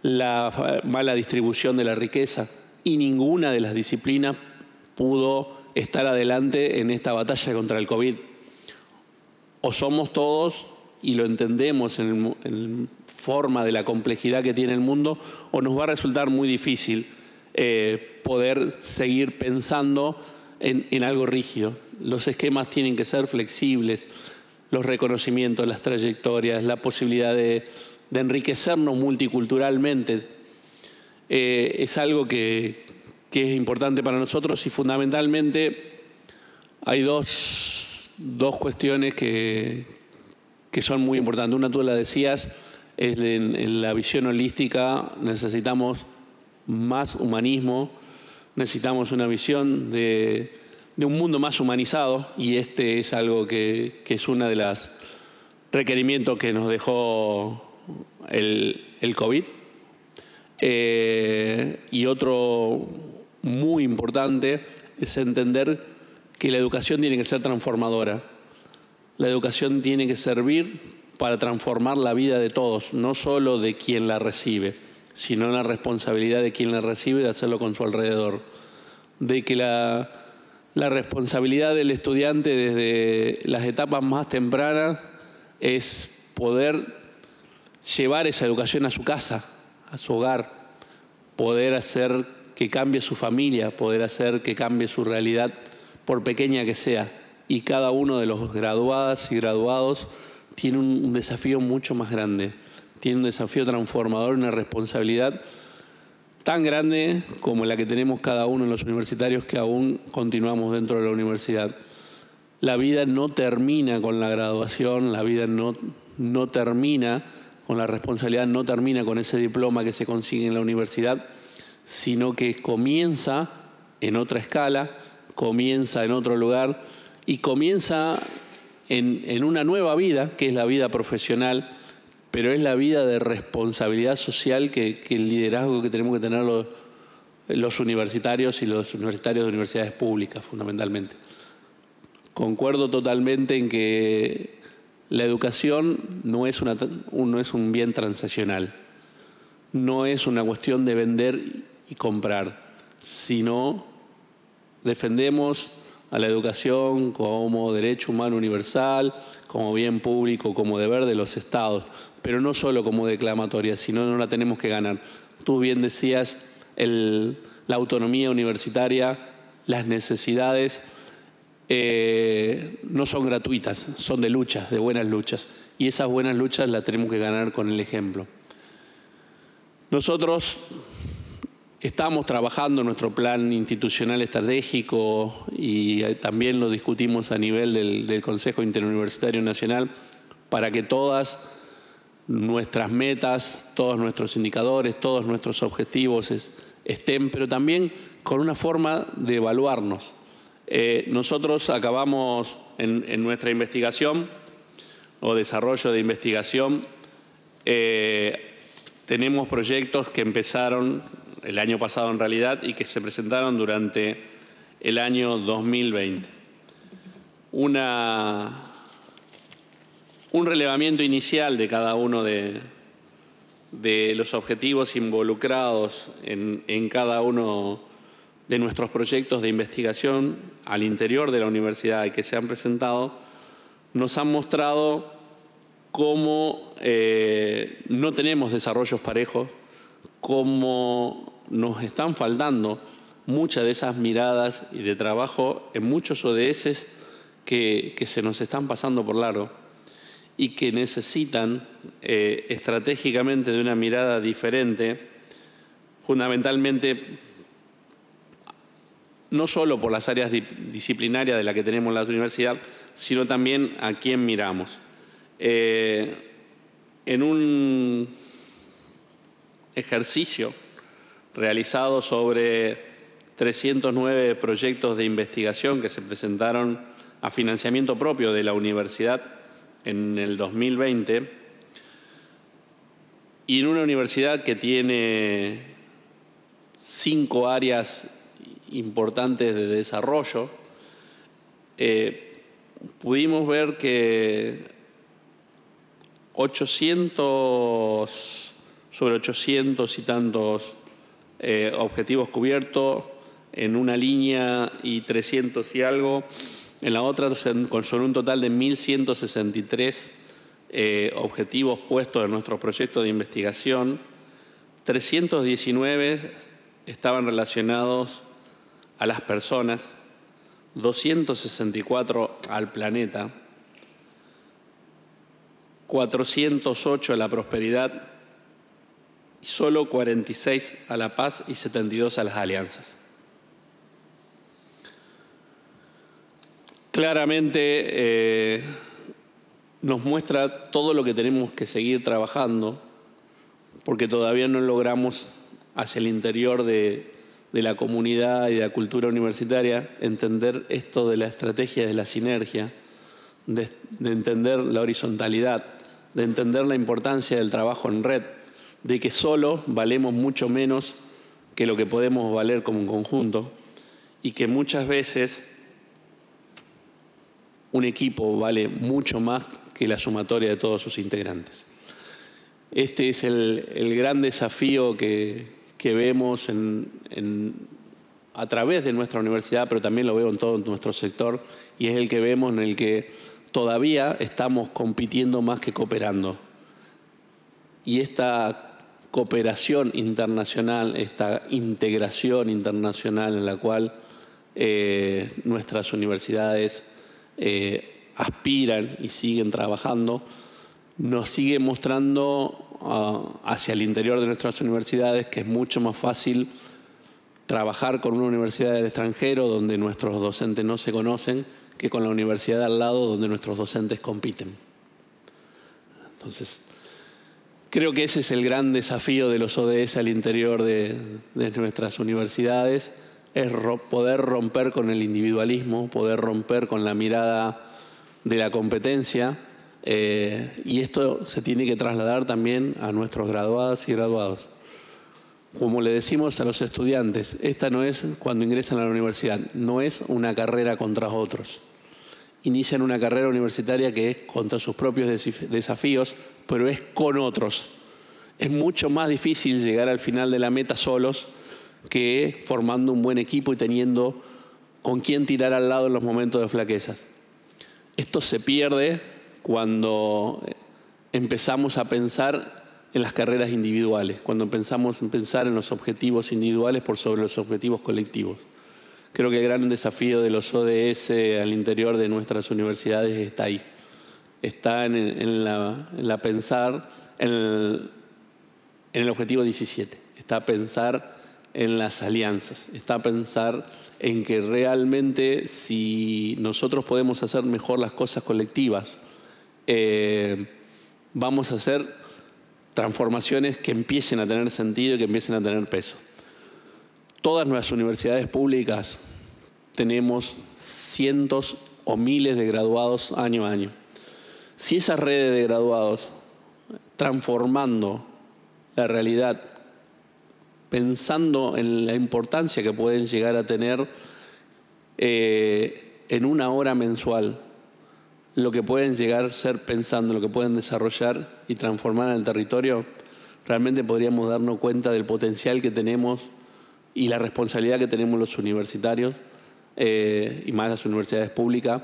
la mala distribución de la riqueza, y ninguna de las disciplinas pudo estar adelante en esta batalla contra el COVID. O somos todos y lo entendemos en forma de la complejidad que tiene el mundo, o nos va a resultar muy difícil poder seguir pensando en algo rígido. Los esquemas tienen que ser flexibles, los reconocimientos, las trayectorias, la posibilidad de enriquecernos multiculturalmente. Es algo que es importante para nosotros, y fundamentalmente hay dos cuestiones que son muy importantes. Una, tú la decías, es en la visión holística necesitamos más humanismo, necesitamos una visión de un mundo más humanizado, y este es algo que es uno de los requerimientos que nos dejó el COVID. Y otro muy importante es entender que la educación tiene que ser transformadora. La educación tiene que servir para transformar la vida de todos, no solo de quien la recibe, sino la responsabilidad de quien la recibe de hacerlo con su alrededor. De que la La responsabilidad del estudiante desde las etapas más tempranas es poder llevar esa educación a su casa, a su hogar, poder hacer que cambie su familia, poder hacer que cambie su realidad, por pequeña que sea. Y cada uno de los graduadas y graduados tiene un desafío mucho más grande, tiene un desafío transformador, una responsabilidad tan grande como la que tenemos cada uno de los universitarios que aún continuamos dentro de la universidad. La vida no termina con la graduación, la vida no termina con la responsabilidad, no termina con ese diploma que se consigue en la universidad, sino que comienza en otra escala, comienza en otro lugar y comienza en una nueva vida, que es la vida profesional, pero es la vida de responsabilidad social que el liderazgo que tenemos que tener los universitarios y los universitarios de universidades públicas, fundamentalmente. Concuerdo totalmente en que la educación no es un bien transaccional, no es una cuestión de vender y comprar, sino defendemos a la educación como derecho humano universal, como bien público, como deber de los estados, pero no solo como declamatoria, sino no la tenemos que ganar. Tú bien decías, la autonomía universitaria, las necesidades no son gratuitas, son de luchas, de buenas luchas. Y esas buenas luchas las tenemos que ganar con el ejemplo. Nosotros estamos trabajando en nuestro plan institucional estratégico y también lo discutimos a nivel del Consejo Interuniversitario Nacional para que todas nuestras metas, todos nuestros indicadores, todos nuestros objetivos estén, pero también con una forma de evaluarnos. Nosotros acabamos en nuestra investigación o desarrollo de investigación, tenemos proyectos que empezaron el año pasado en realidad y que se presentaron durante el año 2020. Un relevamiento inicial de cada uno de los objetivos involucrados en cada uno de nuestros proyectos de investigación al interior de la universidad y que se han presentado, nos han mostrado cómo no tenemos desarrollos parejos, cómo nos están faltando muchas de esas miradas y de trabajo en muchos ODS que se nos están pasando por largo y que necesitan estratégicamente de una mirada diferente, fundamentalmente no solo por las áreas disciplinarias de las que tenemos en la universidad, sino también a quién miramos. En un ejercicio realizado sobre 309 proyectos de investigación que se presentaron a financiamiento propio de la universidad en el 2020, y en una universidad que tiene 5 áreas importantes de desarrollo, pudimos ver que sobre 800 y tantos objetivos cubiertos en una línea y 300 y algo en la otra, con un total de 1.163 objetivos puestos en nuestro proyecto de investigación. 319 estaban relacionados a las personas, 264 al planeta, 408 a la prosperidad, y solo 46 a la paz y 72 a las alianzas. Claramente nos muestra todo lo que tenemos que seguir trabajando, porque todavía no logramos hacia el interior de la comunidad y de la cultura universitaria entender esto de la estrategia de la sinergia, de entender la horizontalidad, de entender la importancia del trabajo en red, de que solo valemos mucho menos que lo que podemos valer como un conjunto y que muchas veces un equipo vale mucho más que la sumatoria de todos sus integrantes. Este es el gran desafío que vemos en a través de nuestra universidad, pero también lo veo en todo nuestro sector, y es el que vemos en el que todavía estamos compitiendo más que cooperando. Y esta cooperación internacional, esta integración internacional en la cual nuestras universidades aspiran y siguen trabajando, nos sigue mostrando hacia el interior de nuestras universidades que es mucho más fácil trabajar con una universidad del extranjero donde nuestros docentes no se conocen que con la universidad de al lado donde nuestros docentes compiten. Entonces, creo que ese es el gran desafío de los ODS al interior de nuestras universidades, es poder romper con el individualismo, poder romper con la mirada de la competencia, y esto se tiene que trasladar también a nuestros graduadas y graduados. Como le decimos a los estudiantes, esta no es, cuando ingresan a la universidad, no es una carrera contra otros. Inician una carrera universitaria que es contra sus propios desafíos, pero es con otros. Es mucho más difícil llegar al final de la meta solos que formando un buen equipo y teniendo con quién tirar al lado en los momentos de flaquezas. Esto se pierde cuando empezamos a pensar en las carreras individuales, cuando empezamos a pensar en los objetivos individuales por sobre los objetivos colectivos. Creo que el gran desafío de los ODS al interior de nuestras universidades está ahí. Está en la pensar en el objetivo 17. Está a pensar en las alianzas. Está a pensar en que realmente si nosotros podemos hacer mejor las cosas colectivas, vamos a hacer transformaciones que empiecen a tener sentido y que empiecen a tener peso. Todas nuestras universidades públicas tenemos cientos o miles de graduados año a año. Si esas redes de graduados, transformando la realidad, pensando en la importancia que pueden llegar a tener en una hora mensual, lo que pueden llegar a ser pensando, lo que pueden desarrollar y transformar en el territorio, realmente podríamos darnos cuenta del potencial que tenemos y la responsabilidad que tenemos los universitarios y más las universidades públicas.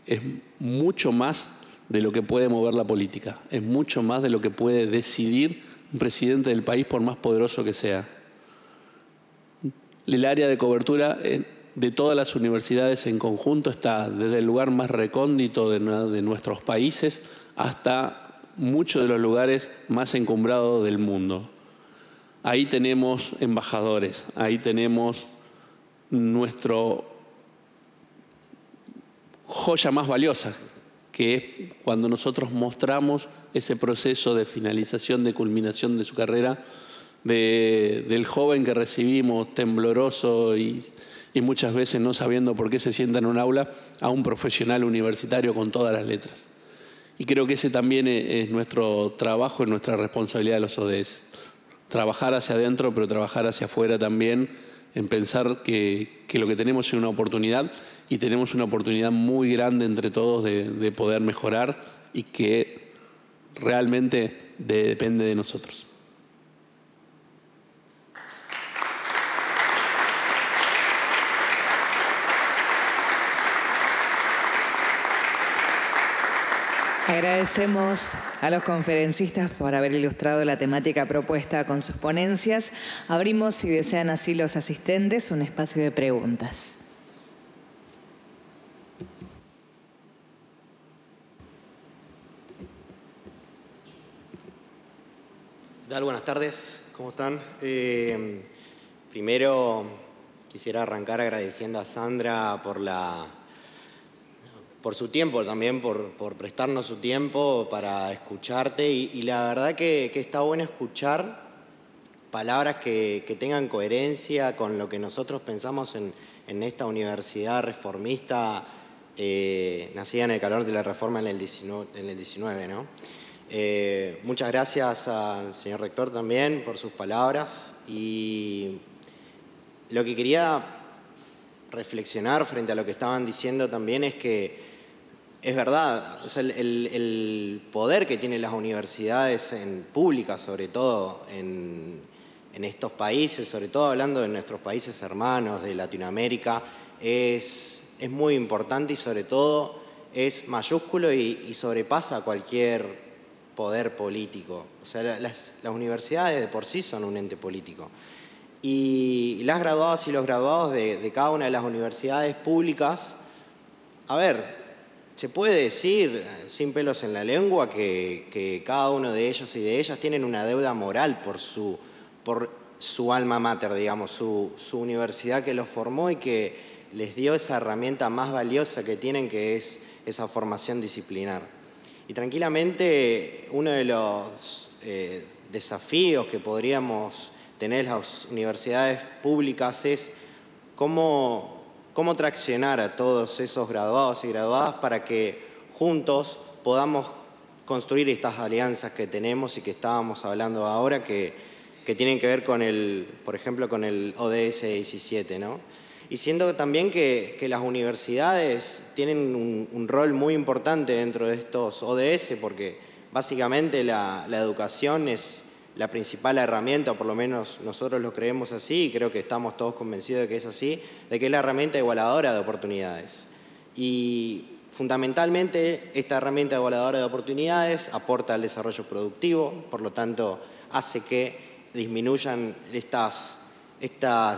Es mucho más de lo que puede mover la política, es mucho más de lo que puede decidir un presidente del país por más poderoso que sea. El área de cobertura de todas las universidades en conjunto está desde el lugar más recóndito de nuestros países hasta muchos de los lugares más encumbrados del mundo. Ahí tenemos embajadores, ahí tenemos nuestro joya más valiosa, que es cuando nosotros mostramos ese proceso de finalización, de culminación de su carrera, del joven que recibimos tembloroso y muchas veces no sabiendo por qué se sienta en un aula, a un profesional universitario con todas las letras. Y creo que ese también es nuestro trabajo y nuestra responsabilidad de los ODS. Trabajar hacia adentro, pero trabajar hacia afuera también, en pensar que lo que tenemos es una oportunidad y tenemos una oportunidad muy grande entre todos de poder mejorar y que realmente depende de nosotros. Agradecemos a los conferencistas por haber ilustrado la temática propuesta con sus ponencias. Abrimos, si desean así los asistentes, un espacio de preguntas. Buenas tardes, ¿cómo están? Primero quisiera arrancar agradeciendo a Sandra por su tiempo también, por prestarnos su tiempo para escucharte y la verdad que está bueno escuchar palabras que tengan coherencia con lo que nosotros pensamos en esta universidad reformista nacida en el calor de la reforma en el 19, ¿no? Muchas gracias al señor rector también por sus palabras y lo que quería reflexionar frente a lo que estaban diciendo también es que es verdad, o sea, el poder que tienen las universidades públicas, sobre todo en estos países, sobre todo hablando de nuestros países hermanos de Latinoamérica, es muy importante y sobre todo es mayúsculo y sobrepasa cualquier poder político. O sea, las universidades de por sí son un ente político. Y las graduadas y los graduados de cada una de las universidades públicas, a ver, se puede decir sin pelos en la lengua que cada uno de ellos y de ellas tienen una deuda moral por su alma mater, digamos, su universidad que los formó y que les dio esa herramienta más valiosa que tienen, que es esa formación disciplinar. Y tranquilamente uno de los desafíos que podríamos tener las universidades públicas es cómo traccionar a todos esos graduados y graduadas para que juntos podamos construir estas alianzas que tenemos y que estábamos hablando ahora, que tienen que ver con por ejemplo, con el ODS 17, ¿no? Y siendo también que las universidades tienen un rol muy importante dentro de estos ODS, porque básicamente la educación es la principal herramienta, o por lo menos nosotros lo creemos así, y creo que estamos todos convencidos de que es así, de que es la herramienta igualadora de oportunidades. Y fundamentalmente esta herramienta igualadora de oportunidades aporta al desarrollo productivo, por lo tanto hace que disminuyan estas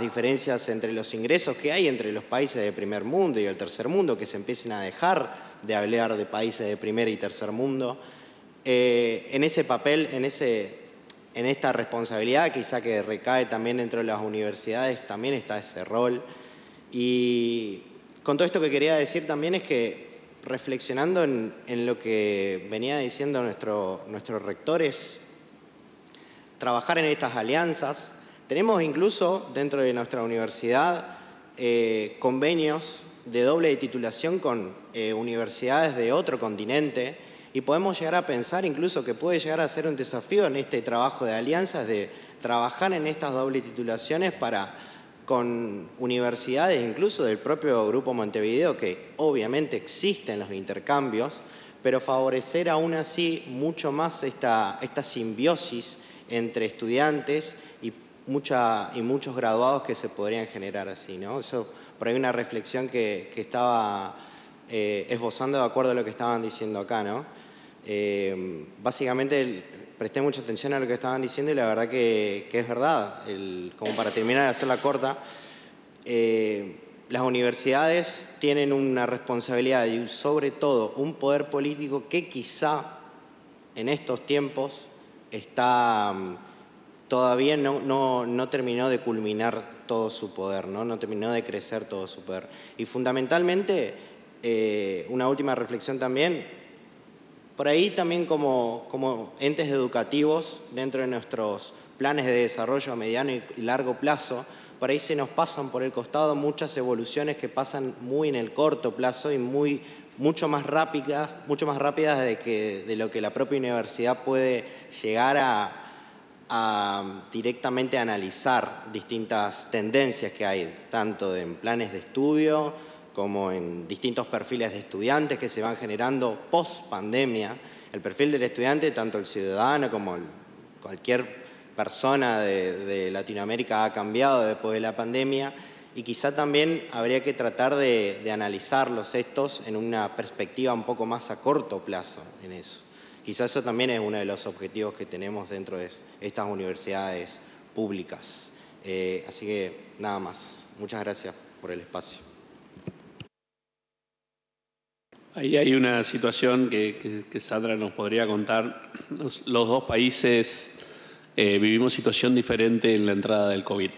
diferencias entre los ingresos que hay entre los países de primer mundo y el tercer mundo, que se empiecen a dejar de hablar de países de primer y tercer mundo. En ese papel, en esta responsabilidad quizá que recae también dentro de las universidades, también está ese rol. Y con todo esto que quería decir también es que, reflexionando en lo que venía diciendo nuestro rector, es trabajar en estas alianzas. Tenemos incluso dentro de nuestra universidad convenios de doble titulación con universidades de otro continente, y podemos llegar a pensar incluso que puede llegar a ser un desafío en este trabajo de alianzas, de trabajar en estas doble titulaciones con universidades incluso del propio Grupo Montevideo, que obviamente existen los intercambios, pero favorecer aún así mucho más esta simbiosis entre estudiantes y muchos graduados que se podrían generar así, ¿no? Eso, por ahí una reflexión que estaba esbozando de acuerdo a lo que estaban diciendo acá, ¿no? Básicamente presté mucha atención a lo que estaban diciendo y la verdad que es verdad. Como para terminar de hacerla corta, las universidades tienen una responsabilidad y sobre todo un poder político que quizá en estos tiempos todavía no terminó de culminar todo su poder, no terminó de crecer todo su poder. Y fundamentalmente, una última reflexión también, por ahí también como entes educativos, dentro de nuestros planes de desarrollo a mediano y largo plazo, por ahí se nos pasan por el costado muchas evoluciones que pasan muy en el corto plazo y mucho más rápidas de lo que la propia universidad puede llegar a directamente analizar distintas tendencias que hay, tanto en planes de estudio como en distintos perfiles de estudiantes que se van generando post-pandemia. El perfil del estudiante, tanto el ciudadano como cualquier persona de Latinoamérica, ha cambiado después de la pandemia, y quizá también habría que tratar de analizarlos estos en una perspectiva un poco más a corto plazo en eso. Quizá eso también es uno de los objetivos que tenemos dentro de estas universidades públicas. Así que nada más. Muchas gracias por el espacio. Ahí hay una situación que Sandra nos podría contar. Los dos países vivimos situación diferente en la entrada del COVID.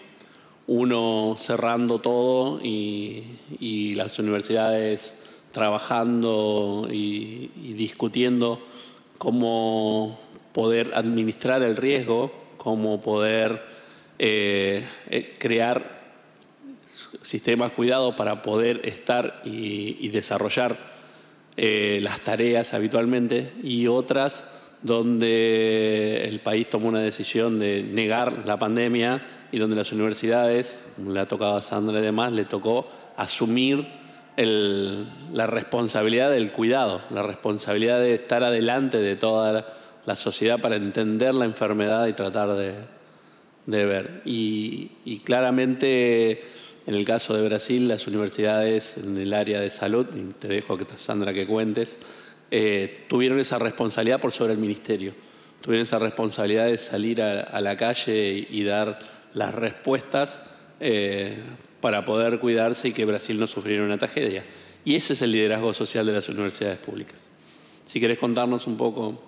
Uno cerrando todo y las universidades trabajando y discutiendo cómo poder administrar el riesgo, cómo poder crear sistemas cuidados para poder estar y desarrollar las tareas habitualmente, y otras donde el país tomó una decisión de negar la pandemia y donde las universidades, como le ha tocado a Sandra y demás, le tocó asumir la responsabilidad del cuidado, la responsabilidad de estar adelante de toda la sociedad para entender la enfermedad y tratar de ver. Y claramente, en el caso de Brasil, las universidades en el área de salud, y te dejo que Sandra que cuentes, tuvieron esa responsabilidad por sobre el ministerio. Tuvieron esa responsabilidad de salir a la calle y dar las respuestas para poder cuidarse y que Brasil no sufriera una tragedia. Y ese es el liderazgo social de las universidades públicas. Si querés contarnos un poco.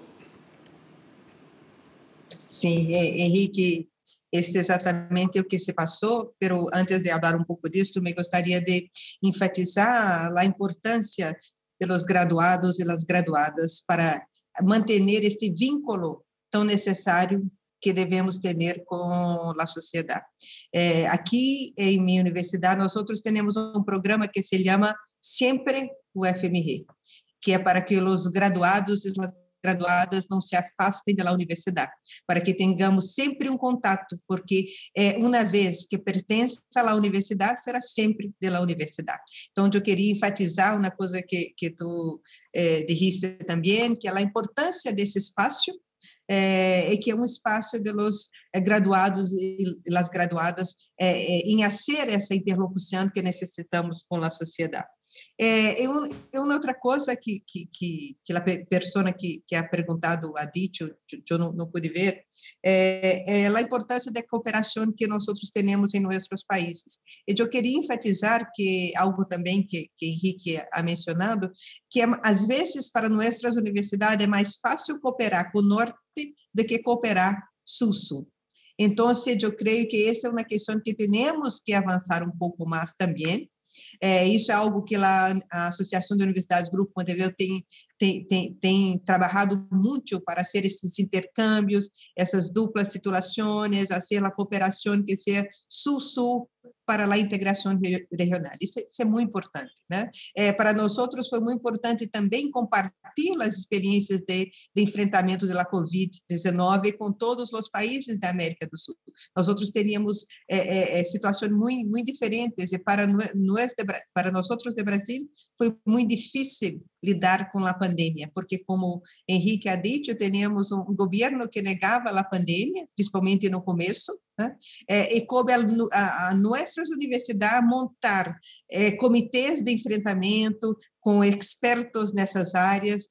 Sim, Henrique, esse é exatamente o que se passou, pero antes de falar um pouco disso, me gostaria de enfatizar a importância de los graduados e las graduadas para manter este vínculo tão necessário que devemos ter com a sociedade. Aqui em minha universidade, nós temos um programa que se chama Sempre UFMG, que é para que os graduados e graduadas não se afastem da universidade, para que tenhamos sempre um contato, porque uma vez que pertence à universidade, será sempre da universidade. Então, eu queria enfatizar uma coisa que tu dijiste também, que é a importância desse espaço, que é um espaço de los graduados e as graduadas em fazer essa interlocução que necessitamos com a sociedade. Uma outra coisa que a pessoa que ha perguntado ha dicho, eu não pude ver, é a importância da cooperação que nós temos em nossos países. E eu queria enfatizar que algo também que Henrique ha mencionado, que às vezes para nossas universidades é mais fácil cooperar com o norte do que cooperar sul-sul. Então, eu creio que essa é uma questão que temos que avançar um pouco mais também. Isso é algo que a Associação de Universidades Grupo Montevideo tem trabalhado muito para fazer esses intercâmbios, essas duplas titulações, fazer a cooperação que seja sul-sul para a integração regional. Isso é muito importante, né? Para nós foi muito importante também compartilhar as experiências de enfrentamento da Covid-19 com todos os países da América do Sul. Nós teríamos situações muito diferentes, e para nós de Brasil foi muito difícil lidar com a pandemia, porque, como Henrique ha dicho, tínhamos um governo que negava a pandemia, principalmente no começo, né? E coube a nossas universidades montar comitês de enfrentamento com expertos nessas áreas,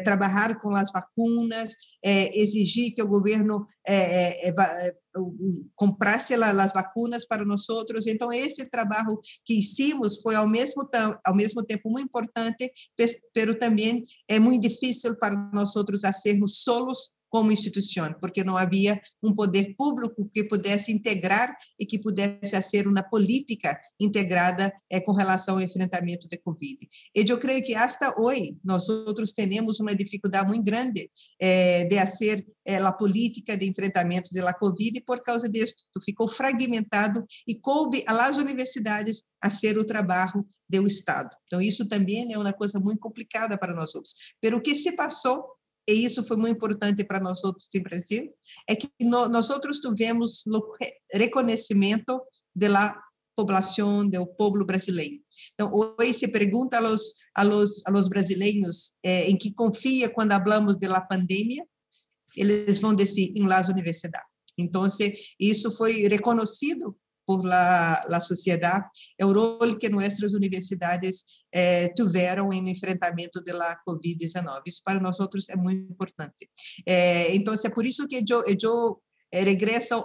trabalhar com as vacinas, exigir que o governo comprasse as vacinas para nós. Então, esse trabalho que hicimos foi ao mesmo tempo muito importante, mas também é muito difícil para nós fazermos solos como instituição, porque não havia um poder público que pudesse integrar e que pudesse fazer uma política integrada com relação ao enfrentamento da Covid. E eu creio que até hoje nós temos uma dificuldade muito grande de fazer a política de enfrentamento da Covid, e por causa disso ficou fragmentado e coube às universidades a ser o trabalho do Estado. Então, isso também é uma coisa muito complicada para nós outros. Mas o que se passou, e isso foi muito importante para nós outros em Brasil, é que nós tivemos o reconhecimento da população, do povo brasileiro. Então, hoje se pergunta a los brasileiros em que confia quando falamos da pandemia, eles vão dizer em las universidades. Então, isso foi reconhecido por la sociedade, é o rol que nossas universidades tiveram no enfrentamento da Covid-19. Isso para nós é muito importante. Então, é por isso que eu regresso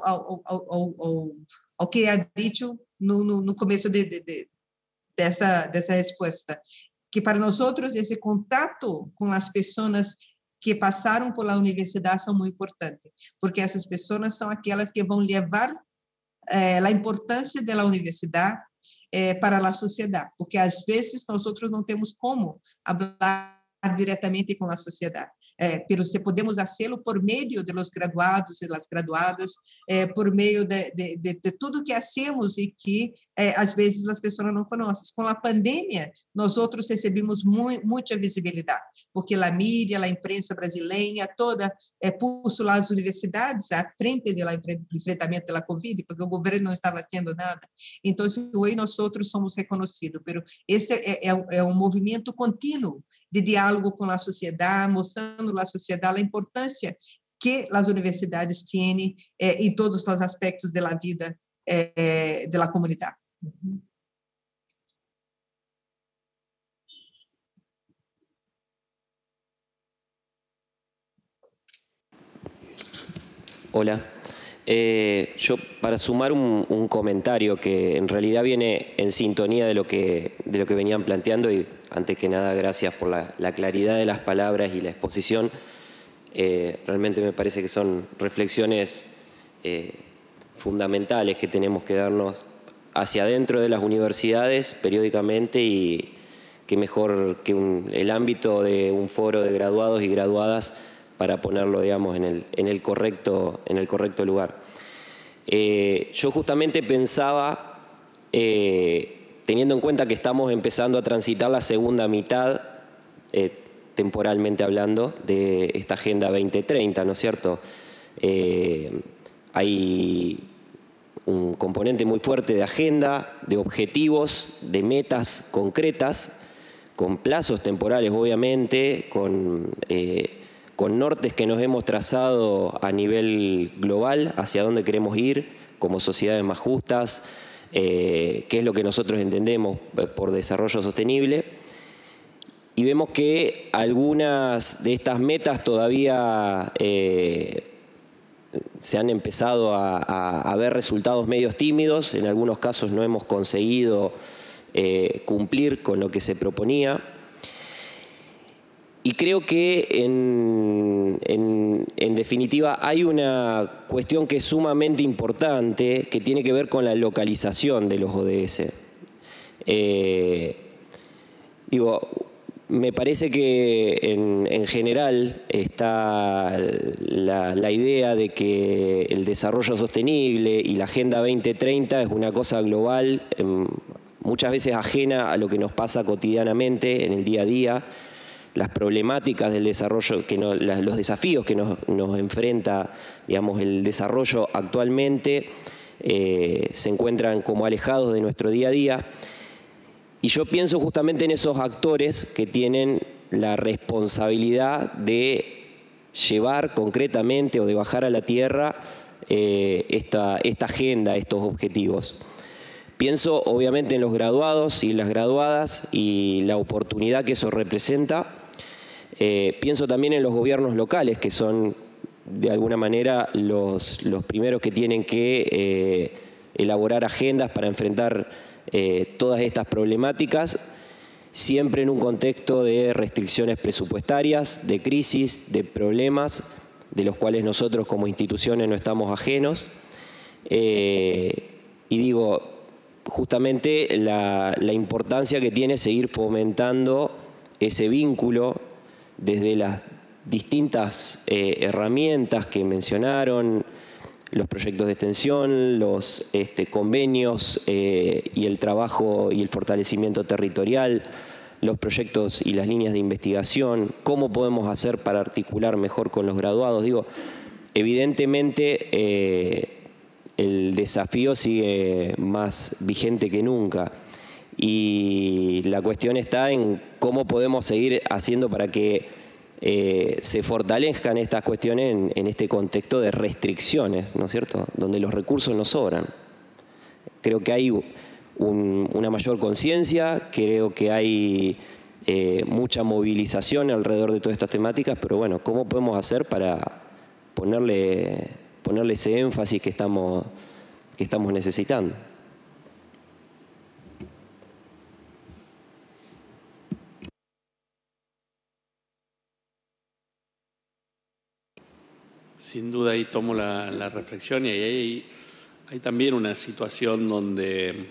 ao que ha dito no começo dessa resposta, que para nós esse contato com as pessoas que passaram por la universidade são muito importantes, porque essas pessoas são aquelas que vão levar a importância da universidade para a sociedade, porque às vezes nós não temos como falar diretamente com a sociedade, mas se podemos fazê-lo por meio dos graduados e das graduadas, por meio de tudo que hacemos e que às vezes as pessoas não conhecem. Com a pandemia, nós recebemos muita visibilidade, porque a mídia, a imprensa brasileira toda puso as universidades à frente do enfrentamento da Covid, porque o governo não estava fazendo nada. Então, hoje nós somos reconhecidos, mas esse é um movimento contínuo de diálogo com a sociedade, mostrando à sociedade a importância que as universidades têm em todos os aspectos da vida da comunidade. Hola. Yo, para sumar un comentario que en realidad viene en sintonía de lo que venían planteando, y antes que nada, gracias por la claridad de las palabras y la exposición. Realmente me parece que son reflexiones fundamentales que tenemos que darnos hacia adentro de las universidades periódicamente, y que mejor que el ámbito de un foro de graduados y graduadas para ponerlo, digamos, en el correcto lugar. Yo justamente pensaba, teniendo en cuenta que estamos empezando a transitar la segunda mitad, temporalmente hablando, de esta Agenda 2030, ¿no es cierto? Hay un componente muy fuerte de agenda, de objetivos, de metas concretas, con plazos temporales, obviamente, con nortes que nos hemos trazado a nivel global, hacia dónde queremos ir como sociedades más justas, qué es lo que nosotros entendemos por desarrollo sostenible. Y vemos que algunas de estas metas todavía se han empezado a ver resultados medios tímidos. En algunos casos no hemos conseguido cumplir con lo que se proponía. Y creo que en definitiva hay una cuestión que es sumamente importante, que tiene que ver con la localización de los ODS. Me parece que en general está la idea de que el desarrollo sostenible y la Agenda 2030 es una cosa global, muchas veces ajena a lo que nos pasa cotidianamente en el día a día. Las problemáticas del desarrollo, los desafíos que nos enfrenta, digamos, el desarrollo actualmente, se encuentran como alejados de nuestro día a día. Y yo pienso justamente en esos actores que tienen la responsabilidad de llevar concretamente o de bajar a la tierra esta agenda, estos objetivos. Pienso obviamente en los graduados y las graduadas y la oportunidad que eso representa. Pienso también en los gobiernos locales, que son de alguna manera los primeros que tienen que elaborar agendas para enfrentar todas estas problemáticas, siempre en un contexto de restricciones presupuestarias, de crisis, de problemas, de los cuales nosotros como instituciones no estamos ajenos. Y digo, justamente la importancia que tiene seguir fomentando ese vínculo desde las distintas herramientas que mencionaron, los proyectos de extensión, los convenios y el trabajo y el fortalecimiento territorial, los proyectos y las líneas de investigación, cómo podemos hacer para articular mejor con los graduados. Digo, evidentemente el desafío sigue más vigente que nunca. Y la cuestión está en cómo podemos seguir haciendo para que se fortalezcan estas cuestiones en este contexto de restricciones, ¿no es cierto?, donde los recursos no sobran. Creo que hay una mayor conciencia, creo que hay mucha movilización alrededor de todas estas temáticas, pero bueno, ¿cómo podemos hacer para ponerle ese énfasis que estamos necesitando? Sin duda ahí tomo la reflexión, y ahí hay también una situación donde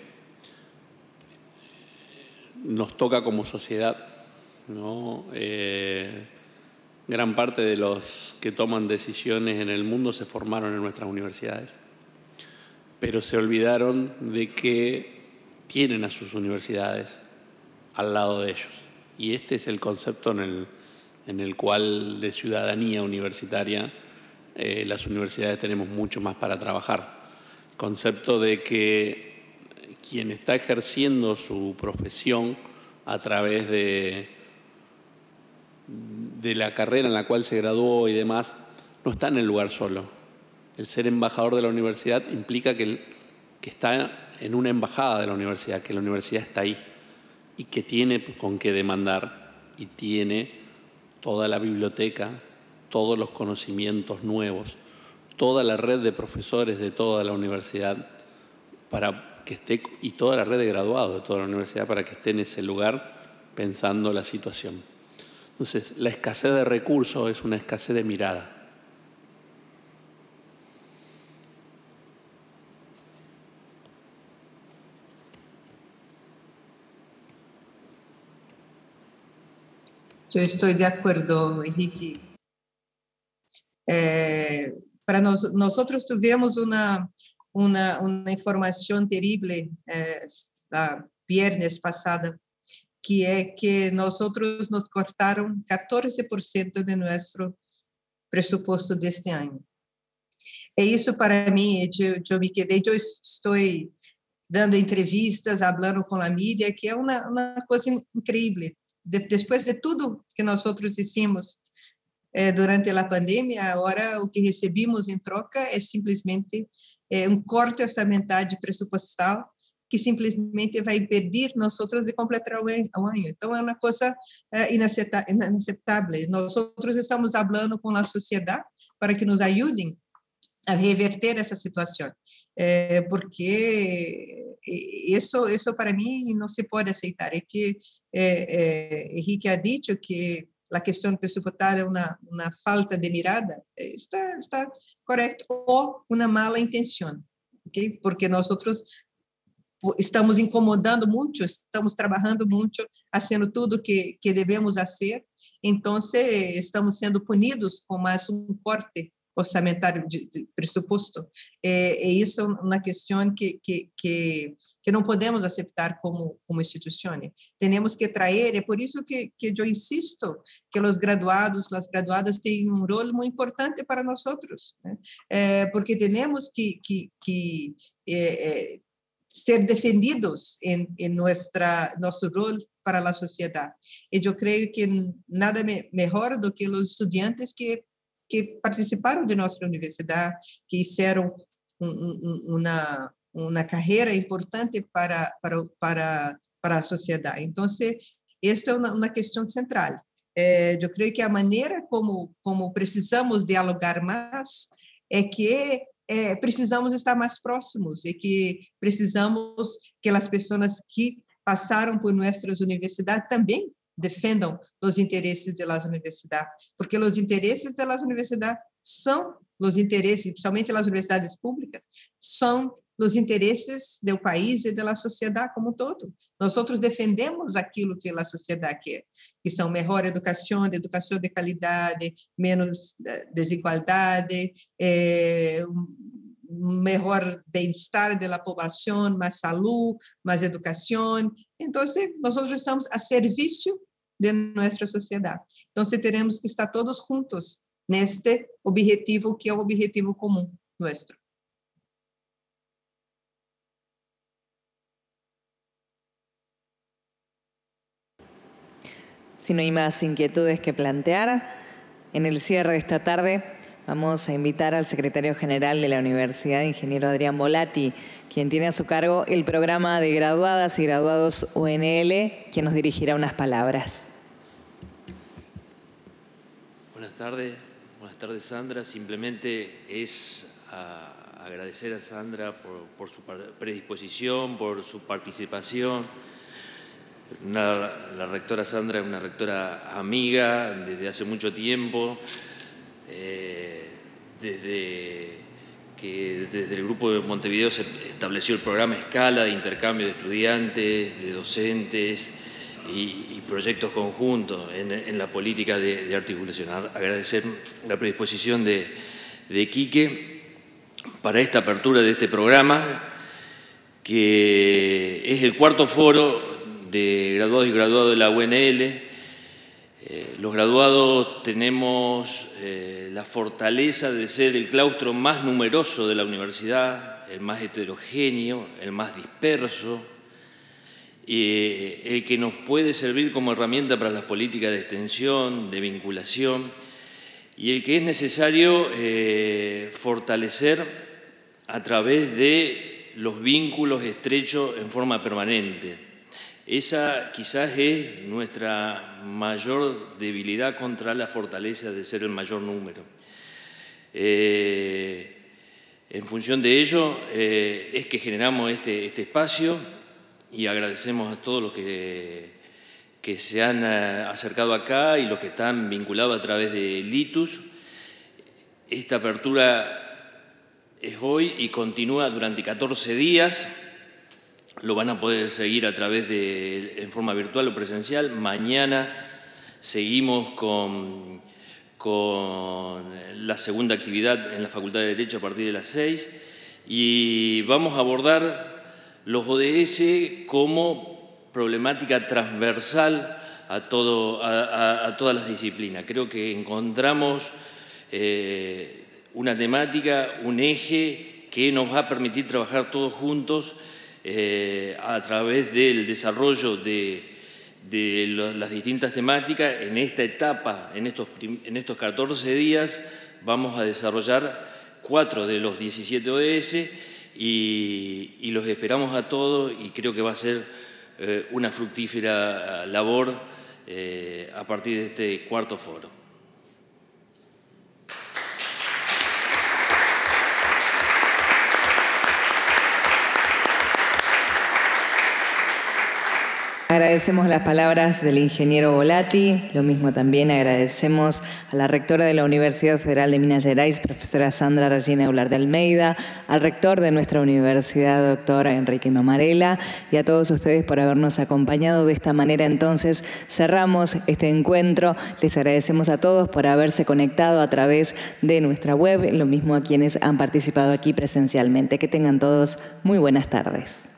nos toca como sociedad, ¿no? Gran parte de los que toman decisiones en el mundo se formaron en nuestras universidades, pero se olvidaron de que tienen a sus universidades al lado de ellos. Y este es el concepto en el cual de ciudadanía universitaria las universidades tenemos mucho más para trabajar. Concepto de que quien está ejerciendo su profesión a través de la carrera en la cual se graduó y demás, no está en el lugar solo. El ser embajador de la universidad implica que está en una embajada de la universidad, que la universidad está ahí y que tiene con qué demandar y tiene toda la biblioteca, todos los conocimientos nuevos, toda la red de profesores de toda la universidad para que esté, y toda la red de graduados de toda la universidad para que esté en ese lugar pensando la situación. Entonces, la escasez de recursos es una escasez de mirada. Eu estou de acordo, Henrique. Para nós tivemos uma informação terrível viernes passada, que é que nós nos cortaram 14% de nosso presupuesto deste ano. E isso para mim, eu me quedei, eu estou dando entrevistas, falando com a mídia, que é uma coisa incrível. Depois de tudo que nós hicimos durante a pandemia, agora o que recebemos em troca é simplesmente corte orçamentário presupuestal que simplesmente vai impedir nós de completar o ano. Então, é uma coisa inaceitável. Nós estamos falando com a sociedade para que nos ajudem a reverter essa situação, porque isso para mim não se pode aceitar. É que Henrique ha dito que a questão presupuestal é uma falta de mirada, está correto, ou uma mala intenção, okay? Porque nós estamos incomodando muito, estamos trabalhando muito, fazendo tudo que devemos fazer, então estamos sendo punidos com mais corte orçamentário de pressuposto. E isso é uma questão que não podemos aceitar como instituição. Temos que trazer, é por isso que eu insisto que os graduados, as graduadas têm rol muito importante para nós, né? Porque temos que ser defendidos em nosso rol para a sociedade. E eu creio que nada melhor do que os estudantes que participaram de nossa universidade, que fizeram uma carreira importante para a sociedade. Então, esta é uma questão central. Eu creio que a maneira como precisamos dialogar mais é que precisamos estar mais próximos e que precisamos que as pessoas que passaram por nossas universidades também defendam os interesses das universidades, porque os interesses das universidades são os interesses, principalmente das universidades públicas, são os interesses do país e da sociedade como um todo. Nós defendemos aquilo que a sociedade quer, que são melhor educação de qualidade, menos desigualdade, melhor bem-estar da população, mais saúde, mais educação. Então, nós estamos a serviço de nossa sociedade. Então, teremos que estar todos juntos neste objetivo, que é o objetivo comum nosso. Si no hay más inquietudes que plantear, en el cierre de esta tarde vamos a invitar al secretario general de la Universidad, ingeniero Adrián Volati, quien tiene a su cargo el programa de graduadas y graduados UNL, quien nos dirigirá unas palabras. Buenas tardes Sandra. Simplemente es agradecer a Sandra por su predisposición, por su participación. La rectora Sandra es una rectora amiga desde hace mucho tiempo, desde el Grupo de Montevideo se estableció el programa Escala de intercambio de estudiantes, de docentes y proyectos conjuntos en la política de articulación. Agradecer la predisposición de Quique para esta apertura de este programa, que es el cuarto foro de graduados y graduados de la UNL. Los graduados tenemos la fortaleza de ser el claustro más numeroso de la universidad, el más heterogéneo, el más disperso, el que nos puede servir como herramienta para las políticas de extensión, de vinculación, y el que es necesario fortalecer a través de los vínculos estrechos en forma permanente. Esa quizás es nuestra mayor debilidad contra la fortaleza de ser el mayor número. En función de ello es que generamos este espacio y agradecemos a todos los que se han acercado acá y los que están vinculados a través de Litus. Esta apertura es hoy y continúa durante 14 días. Lo van a poder seguir a través en forma virtual o presencial. Mañana seguimos con la segunda actividad en la Facultad de Derecho a partir de las 6 y vamos a abordar los ODS como problemática transversal a todas las disciplinas. Creo que encontramos una temática, un eje que nos va a permitir trabajar todos juntos a través del desarrollo de las distintas temáticas. En esta etapa, en estos 14 días, vamos a desarrollar 4 de los 17 ODS y los esperamos a todos y creo que va a ser una fructífera labor a partir de este cuarto foro. Agradecemos las palabras del ingeniero Volati, lo mismo también agradecemos a la rectora de la Universidad Federal de Minas Gerais, profesora Sandra Regina Eular de Almeida, al rector de nuestra universidad, doctor Enrique Mamarela, y a todos ustedes por habernos acompañado. De esta manera entonces cerramos este encuentro. Les agradecemos a todos por haberse conectado a través de nuestra web, lo mismo a quienes han participado aquí presencialmente. Que tengan todos muy buenas tardes.